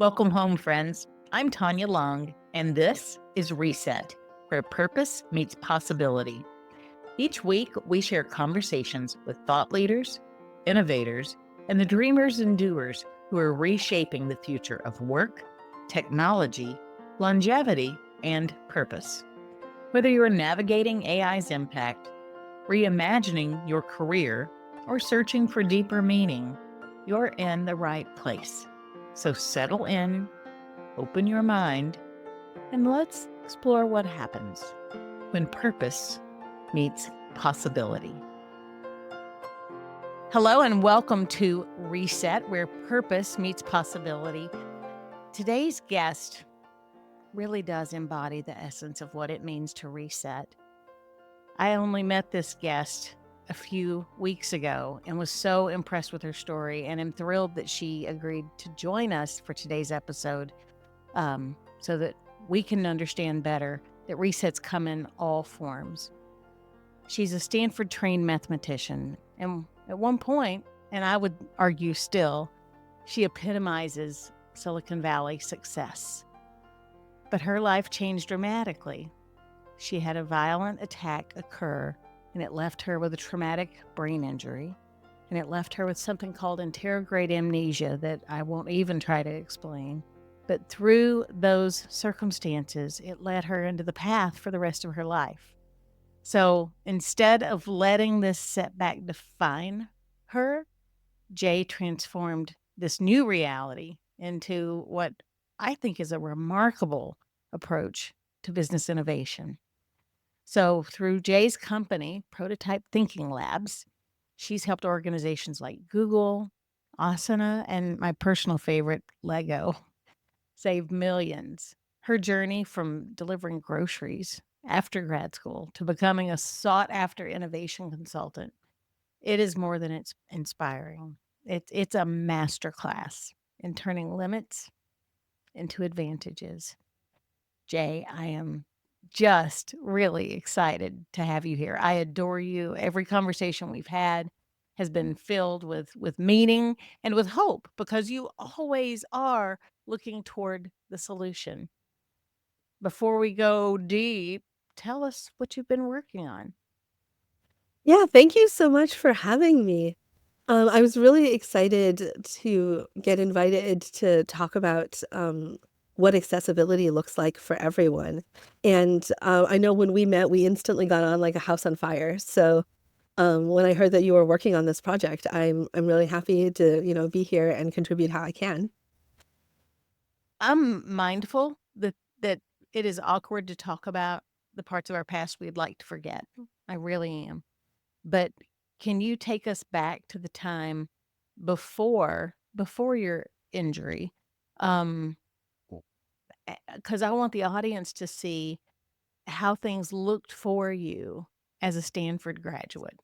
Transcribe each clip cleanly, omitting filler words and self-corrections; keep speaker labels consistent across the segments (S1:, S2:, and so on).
S1: Welcome home, friends. I'm Tanya Long, and this is Reset, where purpose meets possibility. Each week, we share conversations with thought leaders, innovators, and the dreamers and doers who are reshaping the future of work, technology, longevity, and purpose. Whether you're navigating AI's impact, reimagining your career, or searching for deeper meaning, you're in the right place. So settle in, open your mind, and let's explore what happens when purpose meets possibility. Hello, and welcome to Reset, where purpose meets possibility. Today's guest really does embody the essence of what it means to reset. I only met this guest a few weeks ago and was so impressed with her story, and am thrilled that she agreed to join us for today's episode so that we can understand better that resets come in all forms. She's a Stanford-trained mathematician, and at one point, and I would argue still, she epitomizes Silicon Valley success. But her life changed dramatically. She had a violent attack occur, and it left her with a traumatic brain injury, and it left her with something called anterograde amnesia that I won't even try to explain. But through those circumstances, it led her into the path for the rest of her life. So instead of letting this setback define her, Jay transformed this new reality into what I think is a remarkable approach to business innovation. So through Jay's company, Prototype Thinking Labs, she's helped organizations like Google, Asana, and my personal favorite, Lego, save millions. Her journey from delivering groceries after grad school to becoming a sought-after innovation consultant, it is more than it's inspiring. It's a masterclass in turning limits into advantages. Jay, I am just really excited to have you here. I adore you. Every conversation we've had has been filled with meaning and with hope, because you always are looking toward the solution. Before we go deep, tell us what you've been working on.
S2: Yeah, thank you so much for having me. I was really excited to get invited to talk about what accessibility looks like for everyone. And I know when we met, we instantly got on like a house on fire. So when I heard that you were working on this project, I'm really happy to, be here and contribute how I can.
S1: I'm mindful that it is awkward to talk about the parts of our past we'd like to forget. I really am. But can you take us back to the time before your injury? Um, because I want the audience to see how things looked for you as a Stanford graduate.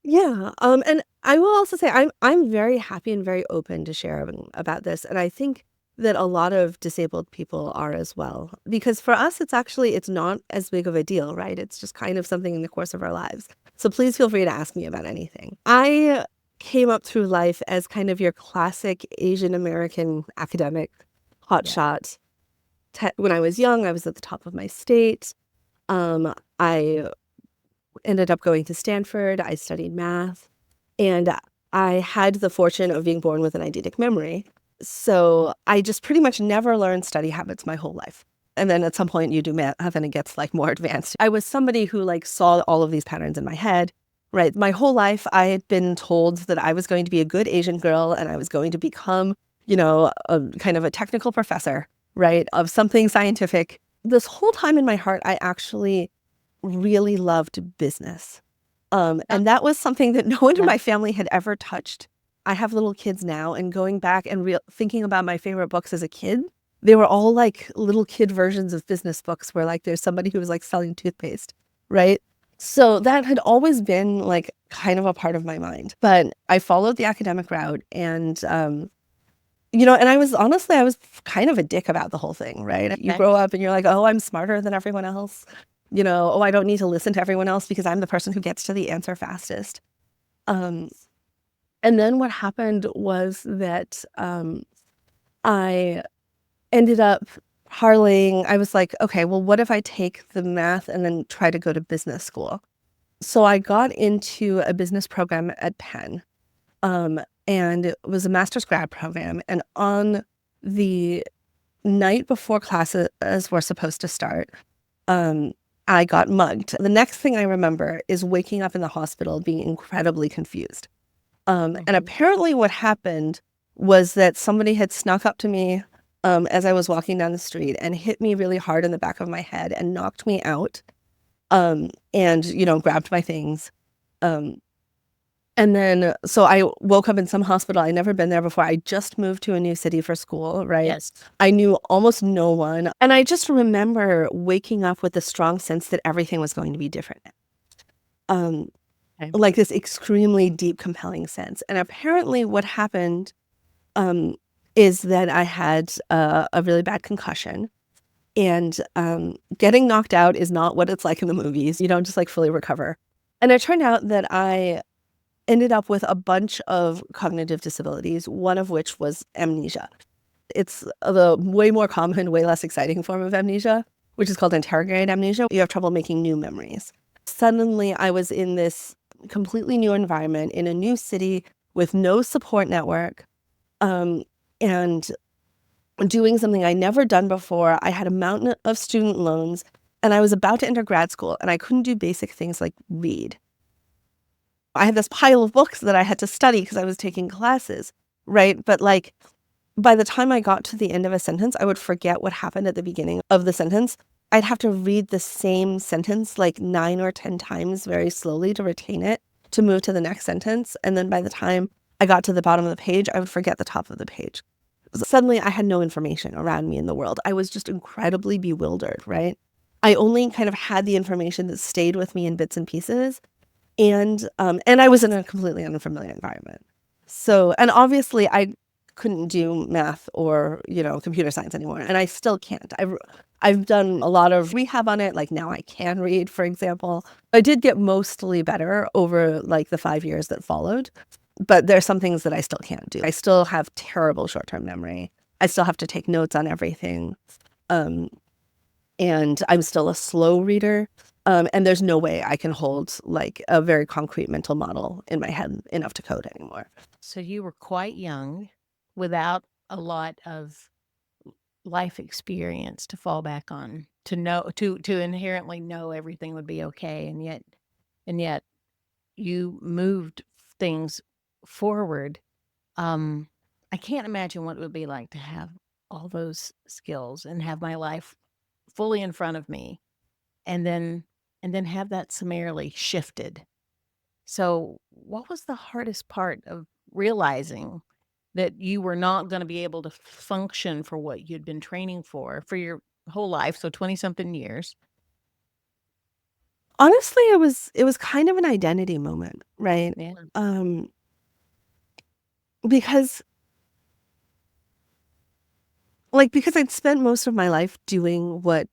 S2: Yeah, and I will also say I'm very happy and very open to sharing about this, and I think that a lot of disabled people are as well. Because for us, it's not as big of a deal, right? It's just kind of something in the course of our lives. So please feel free to ask me about anything. I came up through life as kind of your classic Asian American academic
S1: Yeah.
S2: hotshot. When I was young, I was at the top of my state. I ended up going to Stanford. I studied math, and I had the fortune of being born with an eidetic memory. So I just pretty much never learned study habits my whole life. And then at some point you do math and it gets like more advanced. I was somebody who like saw all of these patterns in my head, right? My whole life I had been told that I was going to be a good Asian girl and I was going to become, a kind of a technical professor, right? Of something scientific. This whole time in my heart, I actually really loved business.
S1: Uh,
S2: And that was something that no one in
S1: yeah.
S2: my family had ever touched. I have little kids now, and going back and thinking about my favorite books as a kid, they were all like little kid versions of business books where like there's somebody who was like selling toothpaste, right? So that had always been like kind of a part of my mind. But I followed the academic route and and I was kind of a dick about the whole thing, right? You
S1: Okay.
S2: grow up and you're like, oh, I'm smarter than everyone else. Oh, I don't need to listen to everyone else because I'm the person who gets to the answer fastest. Um, and then what happened was that I ended up parlaying. I was like, okay, well, what if I take the math and then try to go to business school? So I got into a business program at Penn, um, and it was a master's grad program. And on the night before classes were supposed to start, um, I got mugged. The next thing I remember is waking up in the hospital being incredibly confused. And
S1: Mhm.
S2: apparently what happened was that somebody had snuck up to me, as I was walking down the street and hit me really hard in the back of my head and knocked me out, and, grabbed my things. Um, and then so I woke up in some hospital. I'd never been there before. I just moved to a new city for school, right?
S1: Yes.
S2: I knew almost no one. And I just remember waking up with a strong sense that everything was going to be different. Um,
S1: Okay.
S2: like this extremely deep, compelling sense. And apparently what happened, um, is that I had a really bad concussion. And getting knocked out is not what it's like in the movies. You don't just like fully recover. And it turned out that I ended up with a bunch of cognitive disabilities, one of which was amnesia. It's the way more common, way less exciting form of amnesia, which is called interrogate amnesia. You have trouble making new memories. Suddenly, I was in this completely new environment in a new city with no support network, um, and doing something I never done before. I had a mountain of student loans, and I was about to enter grad school, and I couldn't do basic things like read. I had this pile of books that I had to study because I was taking classes, right? But like by the time I got to the end of a sentence, I would forget what happened at the beginning of the sentence. I'd have to read the same sentence like 9 or 10 times very slowly to retain it, to move to the next sentence. And then by the time I got to the bottom of the page, I would forget the top of the page. Suddenly, I had no information around me in the world. I was just incredibly bewildered, right? I only kind of had the information that stayed with me in bits and pieces, and I was in a completely unfamiliar environment. So and obviously, I couldn't do math or, computer science anymore, and I still can't. I've done a lot of rehab on it, like, now I can read, for example. I did get mostly better over, like, the 5 years that followed, but there's some things that I still can't do. I still have terrible short-term memory. I still have to take notes on everything, um and I'm still a slow reader, and there's no way I can hold, like, a very concrete mental model in my head enough to code anymore.
S1: So you were quite young without a lot of life experience to fall back on, to know to inherently know everything would be okay, and yet you moved things forward. Um, I can't imagine what it would be like to have all those skills and have my life fully in front of me, and then have that summarily shifted. So, what was the hardest part of realizing that you were not gonna be able to function for what you'd been training for your whole life, so 20 something years?
S2: Honestly, it was kind of an identity moment, right?
S1: Yeah.
S2: Um, because because I'd spent most of my life doing what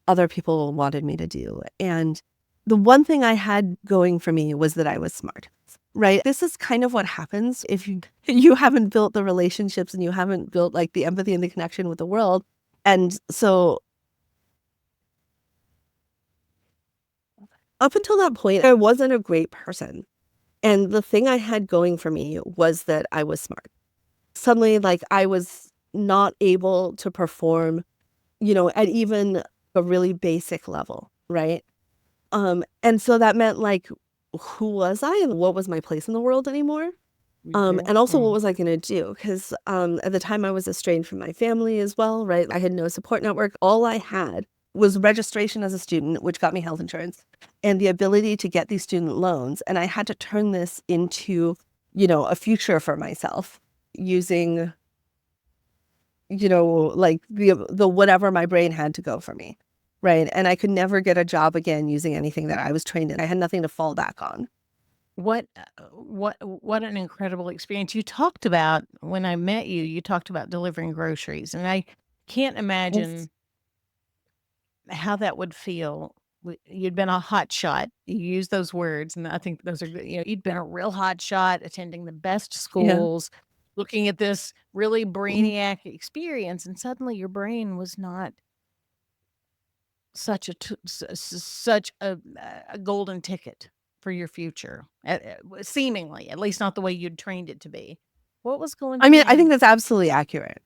S2: other people wanted me to do, and the one thing I had going for me was that I was smart, right? This is kind of what happens if you you haven't built the relationships and you haven't built, like, the empathy and the connection with the world, and so up until that point, I wasn't a great person, and the thing I had going for me was that I was smart. Suddenly, like, I was not able to perform, at even a really basic level, right? And so that meant, like, who was I and what was my place in the world anymore? And also what
S1: Mhm.
S2: was I gonna do? Because at the time I was estranged from my family as well, right? I had no support network. All I had was registration as a student, which got me health insurance, and the ability to get these student loans. And I had to turn this into, a future for myself using, like the whatever my brain had to go for me. Right. And I could never get a job again using anything that I was trained in. I had nothing to fall back on.
S1: What an incredible experience. You talked about when I met you, you talked about delivering groceries, and I can't
S2: Yes.
S1: imagine how that would feel. You'd been a hot shot. You used those words, and I think those are good. You'd been a real hot shot, attending the best
S2: Yeah.
S1: schools, looking at this really
S2: Mhm.
S1: brainiac experience, and suddenly your brain was not such a golden ticket for your future, seemingly, at least not the way you'd trained it to be. What was going
S2: I
S1: through
S2: mean, I
S1: your
S2: think that's absolutely accurate.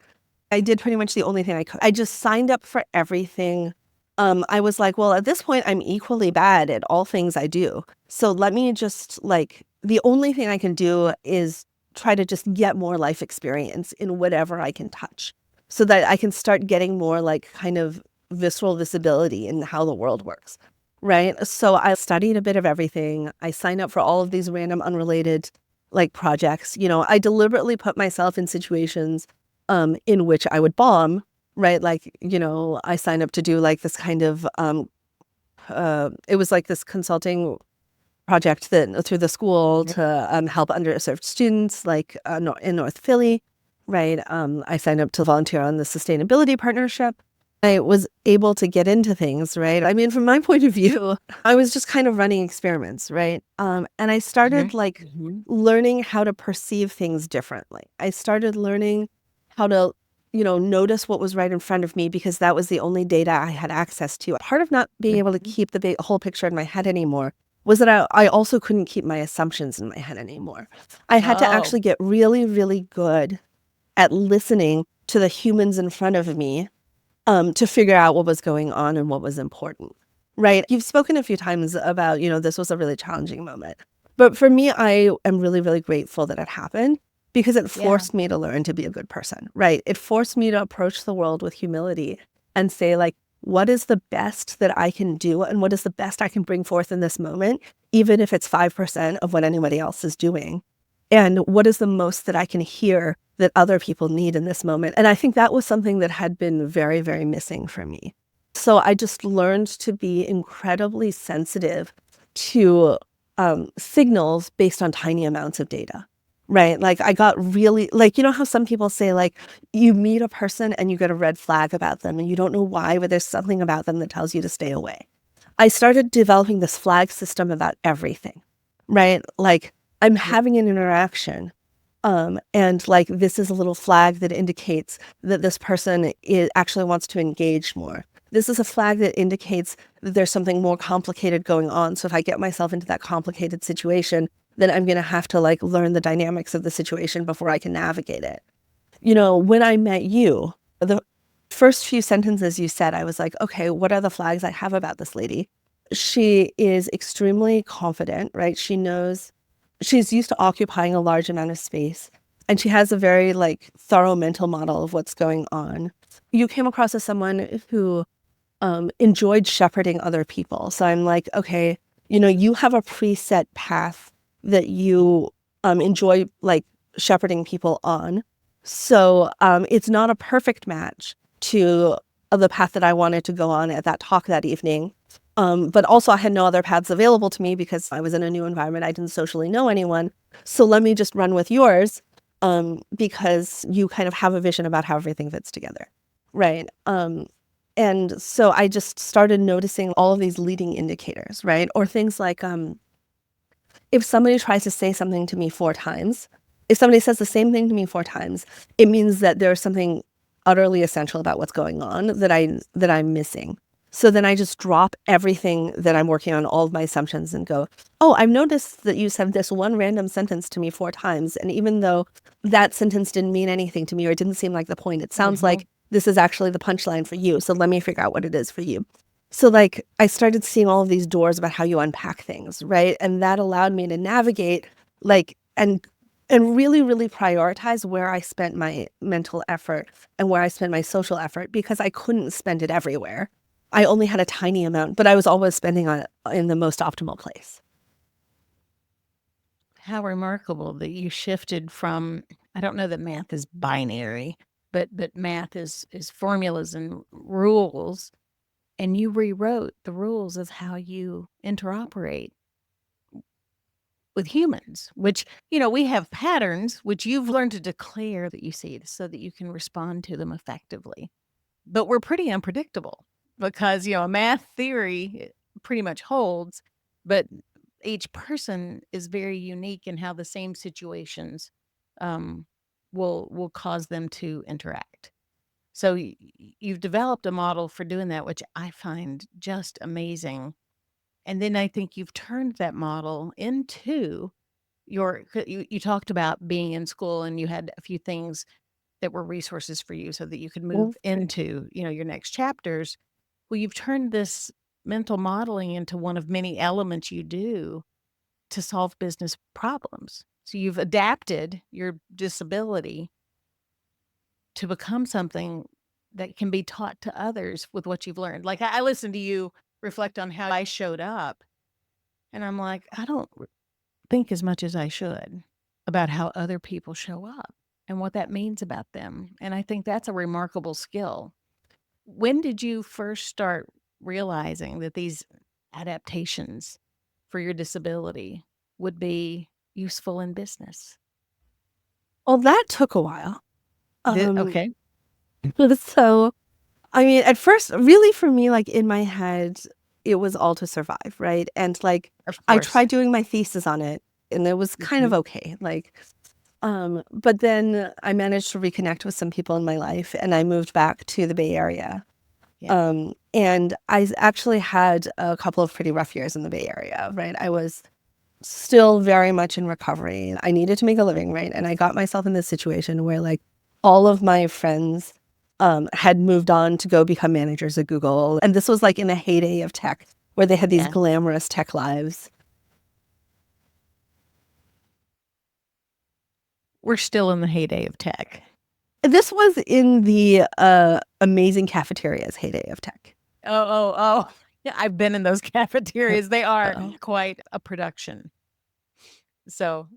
S2: I did pretty much the only thing I could. I just signed up for everything. I was like, "Well, at this point, I'm equally bad at all things I do. So let me just like the only thing I can do is try to just get more life experience in whatever I can touch so that I can start getting more like kind of visceral visibility in how the world works." Right? So I studied a bit of everything. I signed up for all of these random unrelated like projects. I deliberately put myself in situations in which I would bomb, right? Like, I signed up to do like this kind of it was like this consulting project that through the school
S1: Mhm.
S2: to help underserved students like in North Philly, right? I signed up to volunteer on the sustainability partnership. I was able to get into things, right? I mean, from my point of view, I was just kind of running experiments, right? And I started
S1: Mhm.
S2: like
S1: Mhm.
S2: learning how to perceive things differently. I started learning how to, notice what was right in front of me because that was the only data I had access to. Part of not being able to
S1: Mhm.
S2: keep the whole picture in my head anymore was that I also couldn't keep my assumptions in my head anymore. I had to
S1: Oh,
S2: actually get really, really good at listening to the humans in front of me to figure out what was going on and what was important, right? You've spoken a few times about, this was a really challenging moment. But for me, I am really, really grateful that it happened because it
S1: yeah.
S2: forced me to learn to be a good person, right? It forced me to approach the world with humility and say, like, what is the best that I can do and what is the best I can bring forth in this moment, even if it's 5% of what anybody else is doing? And what is the most that I can hear that other people need in this moment? And I think that was something that had been very, very missing for me. So I just learned to be incredibly sensitive to signals based on tiny amounts of data, right? Like I got really, like, how some people say, like, you meet a person and you get a red flag about them and you don't know why, but there's something about them that tells you to stay away. I started developing this flag system about everything, right? Like I'm
S1: Yeah.
S2: having an interaction, and like this is a little flag that indicates that this person actually wants to engage more. This is a flag that indicates that there's something more complicated going on. So if I get myself into that complicated situation, then I'm going to have to like learn the dynamics of the situation before I can navigate it. When I met you, the first few sentences you said, I was like, okay, what are the flags I have about this lady? She is extremely confident, right? She knows she's used to occupying a large amount of space and she has a very like thorough mental model of what's going on. You came across as someone who enjoyed shepherding other people. So I'm like, okay, you have a preset path that you enjoy like shepherding people on. So it's not a perfect match to the path that I wanted to go on at that talk that evening. But also, I had no other paths available to me because I was in a new environment. I didn't socially know anyone. So let me just run with yours because you kind of have a vision about how everything fits together. Right. And so I just started noticing all of these leading indicators, right? Or things like if somebody tries to say something to me 4 times, if somebody says the same thing to me 4 times, it means that there's something utterly essential about what's going on that I'm missing. So then I just drop everything that I'm working on, all of my assumptions, and go, oh, I've noticed that you said this one random sentence to me 4 times. And even though that sentence didn't mean anything to me or it didn't seem like the point, it sounds
S1: Mhm.
S2: like this is actually the punchline for you. So let me figure out what it is for you. So, like, I started seeing all of these doors about how you unpack things, right? And that allowed me to navigate, like, and really, really prioritize where I spent my mental effort and where I spent my social effort because I couldn't spend it everywhere. I only had a tiny amount, but I was always spending on it in the most optimal place.
S1: How remarkable that you shifted from, I don't know that math is binary, but math is formulas and rules, and you rewrote the rules of how you interoperate with humans, which, we have patterns which you've learned to declare that you see so that you can respond to them effectively. But we're pretty unpredictable because, a math theory pretty much holds, but each person is very unique in how the same situations um, will cause them to interact. So you've developed a model for doing that, which I find just amazing. And then I think you've turned that model into you talked about being in school and you had a few things that were resources for you so that you could
S2: Mhm.
S1: move into, your next chapters. Well, you've turned this mental modeling into one of many elements you do to solve business problems. So you've adapted your disability to become something that can be taught to others with what you've learned. Like I listened to you reflect on how I showed up, and I'm like, I don't think as much as I should about how other people show up and what that means about them. And I think that's a remarkable skill. When did you first start realizing that these adaptations for your disability would be useful in business?
S2: Well, that took a while. Um,
S1: Okay,
S2: so, I mean, at first, really for me, like, in my head, it was all to survive, right? And, like,
S1: of
S2: I
S1: course.
S2: tried doing my thesis on it, and it was kind of
S1: Mhm.
S2: okay, like, but then I managed to reconnect with some people in my life, and I moved back to the Bay Area.
S1: Yeah.
S2: And actually had a couple of pretty rough years in the Bay Area, right? I was still very much in recovery. I needed to make a living, right? And I got myself in this situation where like all of my friends had moved on to go become managers at Google. And this was like in the heyday of tech where they had these
S1: Yeah.
S2: glamorous tech lives.
S1: We're still in the heyday of tech.
S2: This was in the amazing cafeterias heyday of tech.
S1: Oh. Yeah, I've been in those cafeterias. They are
S2: Uh-oh.
S1: quite a production. So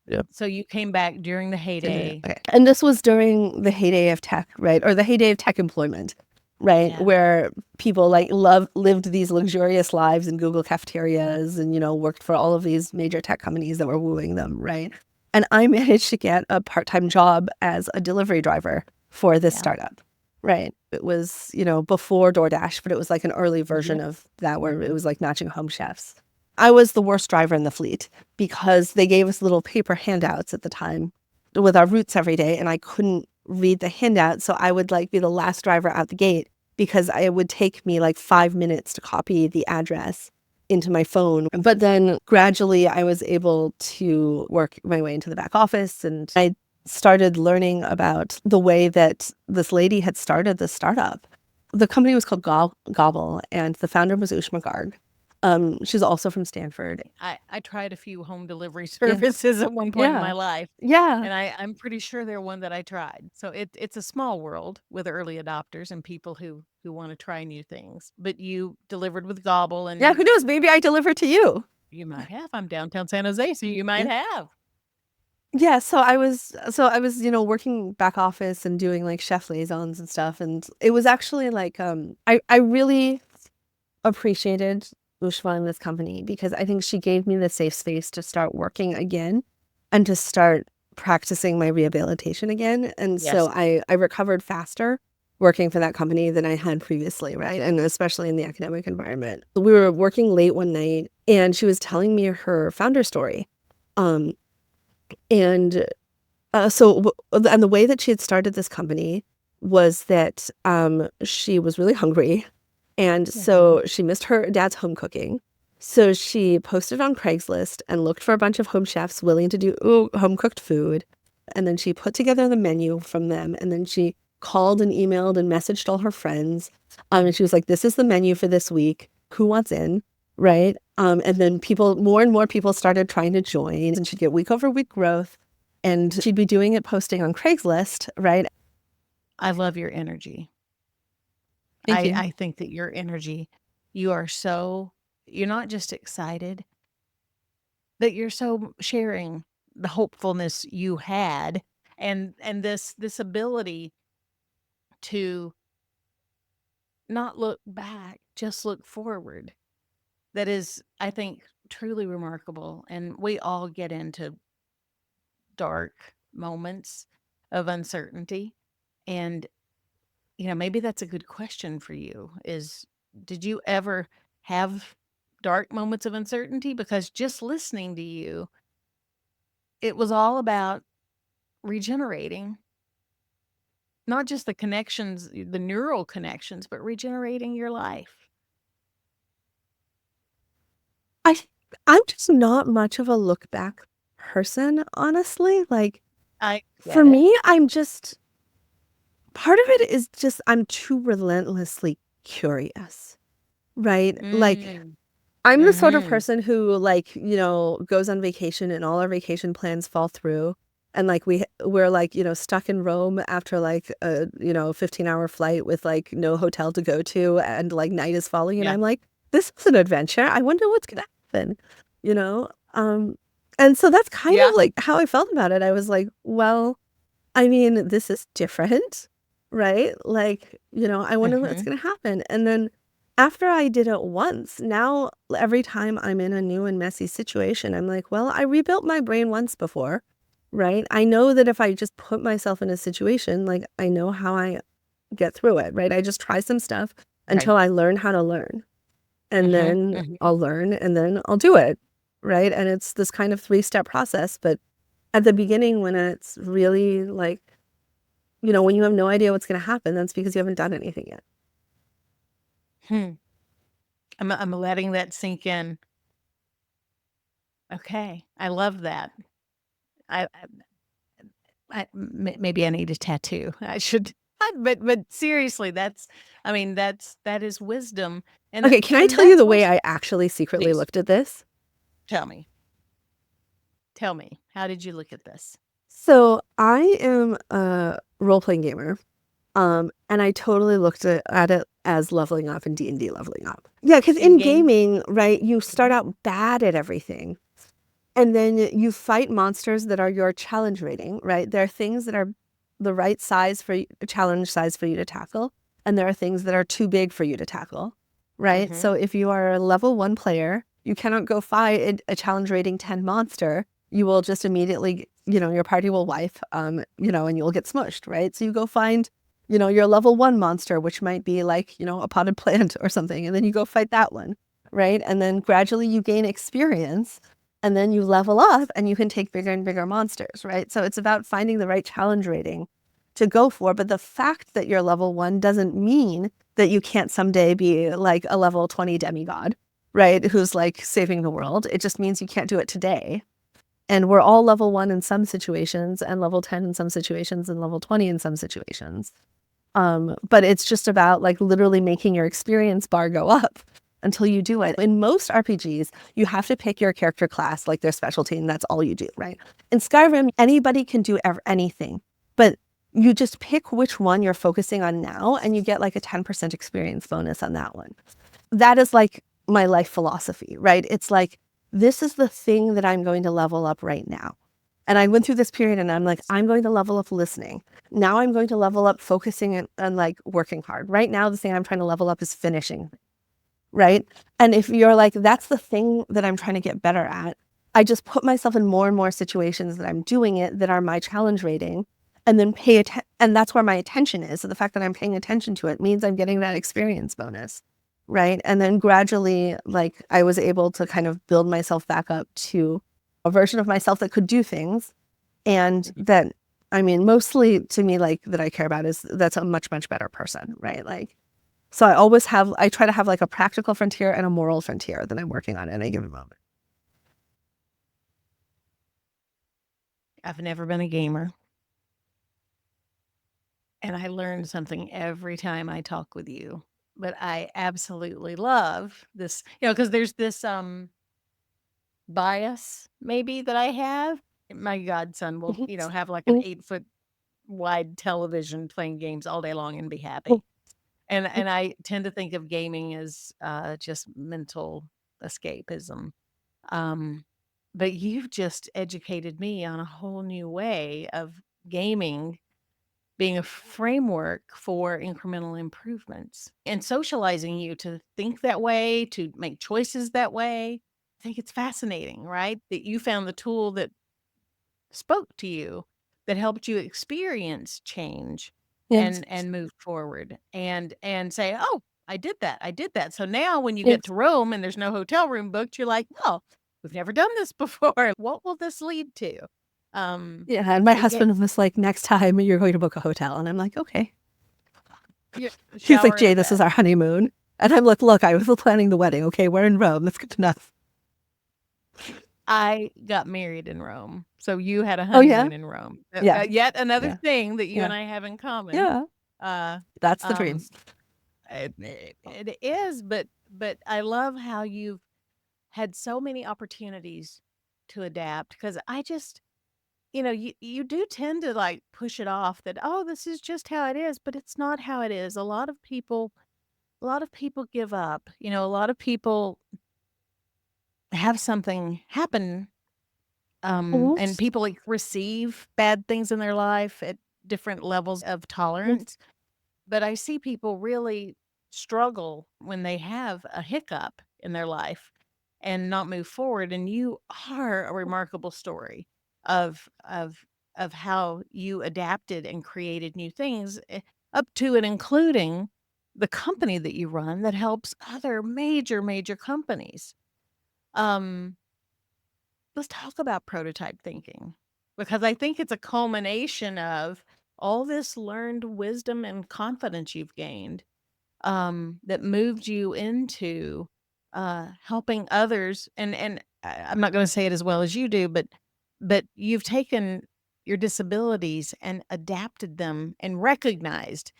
S2: Yep.
S1: so you came back during the heyday.
S2: Okay. And this was during the heyday of tech, right? Or the heyday of tech employment, right?
S1: Yeah.
S2: Where people like lived these luxurious lives in Google cafeterias and, worked for all of these major tech companies that were wooing them, right? And I managed to get a part-time job as a delivery driver for this
S1: Yeah.
S2: startup, right? It was, before DoorDash, but it was like an early version
S1: Yep.
S2: of that where it was like matching home chefs. I was the worst driver in the fleet because they gave us little paper handouts at the time with our routes every day, and I couldn't read the handout, so I would, like, be the last driver out the gate because it would take me, like, 5 minutes to copy the address into my phone. But then gradually, I was able to work my way into the back office, and I started learning about the way that this lady had started this startup. The company was called Gobble, and the founder was Ushma Garg. She's also from Stanford.
S1: I tried a few home delivery
S2: Yeah.
S1: services at one point in my
S2: Yeah.
S1: life,
S2: Yeah.
S1: and I'm pretty sure they're one that I tried. So it's a small world with early adopters and people who wanna try new things. But you delivered with Gobble, and
S2: Yeah, who knows? Maybe I deliver to you.
S1: you might have. I'm downtown San Jose, so you might
S2: Yeah.
S1: have.
S2: Yeah, so I was, working back office and doing, like, chef liaisons and stuff, and it was actually, like, I really appreciated Ushma in this company because I think she gave me the safe space to start working again and to start practicing my rehabilitation again, and so
S1: Yes.
S2: I recovered faster working for that company than I had previously, right? And especially in the academic environment. We were working late one night, and she was telling me her founder story, um, and and the way that she had started this company was that, she was really hungry, and
S1: Mhm.
S2: so she missed her dad's home cooking. So she posted on Craigslist and looked for a bunch of home chefs willing to do home cooked food, and then she put together the menu from them, and then she called and emailed and messaged all her friends, and she was like, "This is the menu for this week. Who wants in?" Right? And then more and more people started trying to join, and she'd get week over week growth. And she'd be doing it posting on Craigslist, right?
S1: I love your energy.
S2: Thank you.
S1: I think that your energy, you are so you're not just excited, but you're so sharing the hopefulness you had and this ability to not look back, just look forward. That is, I think, truly remarkable. And we all get into dark moments of uncertainty. And, maybe that's a good question for you is did you ever have dark moments of uncertainty? Because just listening to you, it was all about regenerating, not just the connections, the neural connections, but regenerating your life.
S2: I I'm just not much of a look back person, honestly. Like,
S1: I
S2: for
S1: get it.
S2: me, I'm just part of it is just I'm too relentlessly curious, right? Like,
S1: Mm.
S2: I'm the sort of
S1: Mhm.
S2: person who, like, goes on vacation and all our vacation plans fall through. And like we're like, stuck in Rome after like a, 15-hour flight with like no hotel to go to and like night is falling and
S1: Yeah.
S2: I'm like, this is an adventure. I wonder what's gonna happen, you know? Um, and so that's kind
S1: Yeah.
S2: of like how I felt about it. I was like, well, I mean, this is different, right? Like, I wonder what's
S1: Mhm.
S2: gonna happen. And then after I did it once, now every time I'm in a new and messy situation, I'm like, well, I rebuilt my brain once before, right? I know that if I just put myself in a situation, like I know how I get through it, right? I just try some stuff
S1: Right.
S2: until I learn how to learn. And
S1: Mhm.
S2: then
S1: Mhm.
S2: I'll learn and then I'll do it, right? And it's this kind of three-step process, but at the beginning when it's really like when you have no idea what's gonna happen, that's because you haven't done anything yet.
S1: Hmm. I'm letting that sink in. Okay. I love that. Maybe I need a tattoo. I should but seriously, that is wisdom,
S2: Okay, can I
S1: and
S2: tell you
S1: that's
S2: the way
S1: also
S2: I actually secretly
S1: please,
S2: looked at this?
S1: tell me. Tell me, how did you look at this?
S2: So, I am a role-playing gamer, and I totally looked at it as leveling up and D&D leveling up. Yeah, because
S1: In
S2: in
S1: game
S2: gaming, right, you start
S1: Mhm.
S2: out bad at everything, and then you fight monsters that are your challenge rating, right? There are things that are the right size for challenge size for you to tackle, and there are things that are too big for you to tackle, right?
S1: Mhm.
S2: So if you are a level 1 player, you cannot go fight a challenge rating 10 monster. You will just immediately, your party will wipe, and you'll get smushed, right? So you go find, your level 1 monster, which might be like, a potted plant or something, and then you go fight that one, right? And then gradually you gain experience and then you level up and you can take bigger and bigger monsters, right? So it's about finding the right challenge rating to go for. But the fact that you're level 1 doesn't mean that you can't someday be like a level 20 demigod, right? Who's like saving the world. It just means you can't do it today. And we're all level 1 in some situations and level 10 in some situations and level 20 in some situations. But it's just about like literally making your experience bar go up until you do it. In most RPGs, you have to pick your character class, like their specialty, and that's all you do, right? In Skyrim, anybody can do anything, but you just pick which one you're focusing on now, and you get like a 10% experience bonus on that one. That is like my life philosophy, right? It's like, this is the thing that I'm going to level up right now. And I went through this period and I'm like, I'm going to level up listening. Now I'm going to level up focusing and like working hard. Right now, the thing I'm trying to level up is finishing, right? And if you're like, that's the thing that I'm trying to get better at, I just put myself in more and more situations that I'm doing it that are my challenge rating and then pay attention. And that's where my attention is. So the fact that I'm paying attention to it means I'm getting that experience bonus, right? And then gradually, like, I was able to kind of build myself back up to a version of myself that could do things. And that, I mean, mostly to me, like, that I care about is that's a much, much better person, right? Like, so I try to have like a practical frontier and a moral frontier that I'm working on at any given moment.
S1: I've never been a gamer, and I learn something every time I talk with you, but I absolutely love this, because there's this, bias maybe that I have. My godson will, have like an
S2: Mhm.
S1: 8-foot wide television playing games all day long and be happy. And I tend to think of gaming as, just mental escapism. Um, but you've just educated me on a whole new way of gaming being a framework for incremental improvements and socializing you to think that way, to make choices that way. I think it's fascinating, right? That you found the tool that spoke to you, that helped you experience change
S2: Yes.
S1: and move forward and say, "Oh, I did that. I did that." So now when you get
S2: Yes.
S1: to Rome and there's no hotel room booked, you're like, "Oh, we've never done this before. What will this lead to?"
S2: Yeah, and my
S1: it get
S2: husband was like, "Next time you're going to book a hotel." And I'm like, "Okay."
S1: you
S2: He's like,
S1: shower and
S2: "Jay,
S1: a
S2: this is
S1: bed.
S2: our honeymoon." And I'm like, "Look, I was planning the wedding, okay? We're in Rome. That's good enough."
S1: I got married in Rome, so you had a
S2: Oh, yeah?
S1: honeymoon in Rome.
S2: Yeah.
S1: Yet another
S2: Yeah.
S1: thing that you
S2: Yeah.
S1: and I have in common.
S2: Yeah.
S1: Uh,
S2: That's the dream.
S1: um, it is, but I love how you've had so many opportunities to adapt because I just, you do tend to like push it off that, oh, this is just how it is, but it's not how it is. A lot of people give up. A lot of people have something happen,
S2: Mhm.
S1: and people like receive bad things in their life at different levels of
S2: Mhm.
S1: tolerance. But I see people really struggle when they have a hiccup in their life and not move forward. And you are a remarkable story of of of how you adapted and created new things, up to and including the company that you run that helps other major, major companies. Um, let's talk about prototype thinking because I think it's a culmination of all this learned wisdom and confidence you've gained, that moved you into helping others. And I'm not going to say it as well as you do, but you've taken your disabilities and adapted them and recognized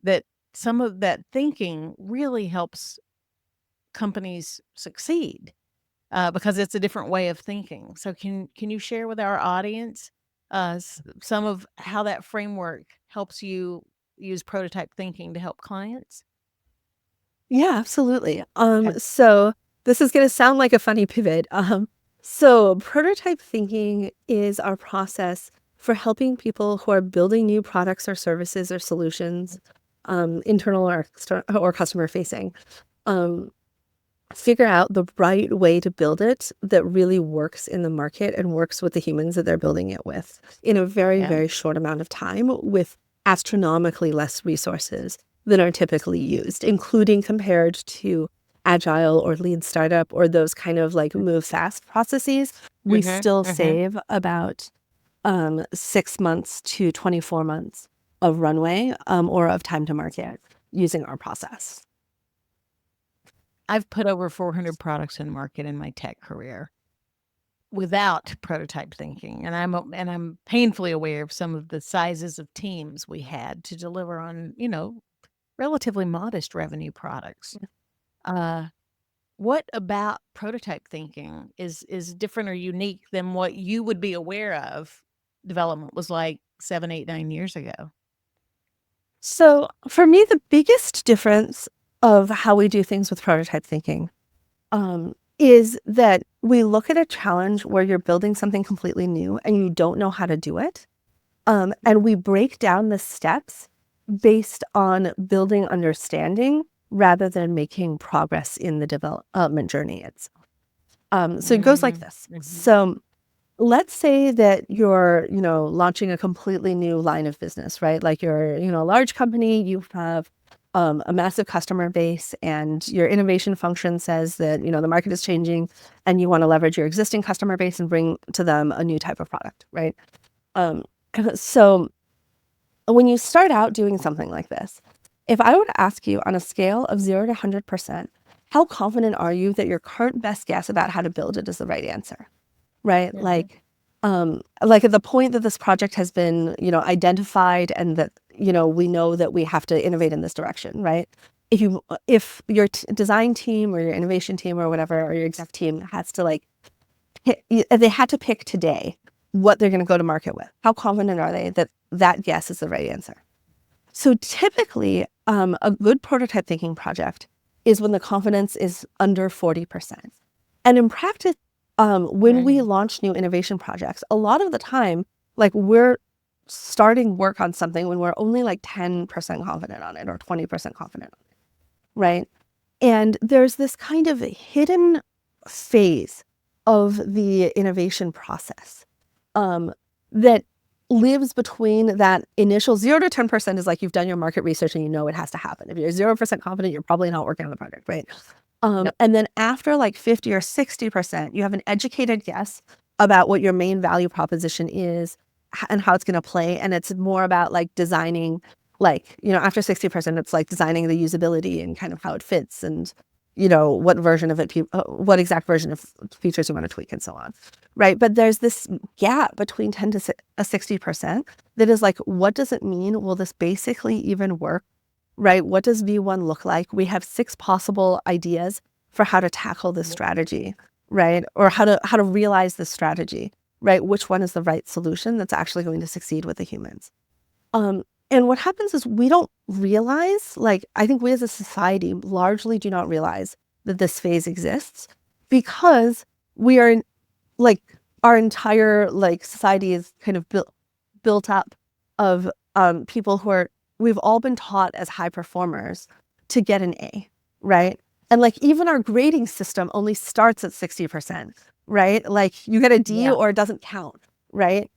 S1: that some of that thinking really helps companies succeed, because it's a different way of thinking. So can you share with our audience some of how that framework helps you use prototype thinking to help clients?
S2: Yeah, absolutely.
S1: Okay.
S2: So this is gonna sound like a funny pivot. So prototype thinking is our process for helping people who are building new products or services or solutions, internal or customer facing, um, figure out the right way to build it that really works in the market and works with the humans that they're building it with in a very,
S1: Yeah.
S2: very short amount of time with astronomically less resources than are typically used, including compared to agile or lean startup or those kind of like move fast processes. We
S1: Mhm,
S2: still
S1: mhm.
S2: save about 6 months to 24 months of runway or of time to market using our process.
S1: I've put over 400 products in market in my tech career without prototype thinking, and I'm painfully aware of some of the sizes of teams we had to deliver on, relatively modest revenue products. Uh, what about prototype thinking is different or unique than what you would be aware of development was like 7, 8, 9 years ago?
S2: So for me, the biggest difference of how we do things with prototype thinking is that we look at a challenge where you're building something completely new and you don't know how to do it. And we break down the steps based on building understanding rather than making progress in the development journey itself. So it goes like
S1: Mm,
S2: this.
S1: mhm.
S2: So let's say that you're, launching a completely new line of business, right? Like you're, a large company, you have a massive customer base, and your innovation function says that, the market is changing and you want to leverage your existing customer base and bring to them a new type of product, right? Um, so when you start out doing something like this, if I were to ask you on a scale of 0 to 100%, how confident are you that your current best guess about how to build it is the right answer? Right?
S1: Mhm.
S2: Like at the point that this project has been, identified and that, we know that we have to innovate in this direction, right? If your design team or your innovation team or whatever, or your exec team has to like, they had to pick today what they're going to go to market with, how confident are they that that guess is the right answer? So typically, a good prototype thinking project is when the confidence is under 40%. And in practice, when we
S1: Mhm.
S2: launch new innovation projects, a lot of the time, like we're starting work on something when we're only like 10% confident on it or 20% confident on it, right? And there's this kind of hidden phase of the innovation process um, that lives between that initial 0 to 10% is like you've done your market research and you know it has to happen. If you're 0% confident, you're probably not working on the project, right?
S1: Yep.
S2: And then after like 50 or 60%, you have an educated guess about what your main value proposition is and how it's going to play. And it's more about like designing, like, after 60%, it's like designing the usability and kind of how it fits and, what version of it, what exact version of features you want to tweak and so on. Right. But there's this gap between 10 to 60% that is like, what does it mean? Will this basically even work? Right. What does V1 look like? We have 6 possible ideas for how to tackle this strategy, right? Or how to realize this strategy, right? Which one is the right solution that's actually going to succeed with the humans? And what happens is we don't realize, like, I think we as a society largely do not realize that this phase exists because we are like, our entire like society is kind of built up of people who are, we've all been taught as high performers to get an A, right? And like even our grading system only starts at 60%, right? Like you get a D
S1: Yeah.
S2: or it doesn't count, right?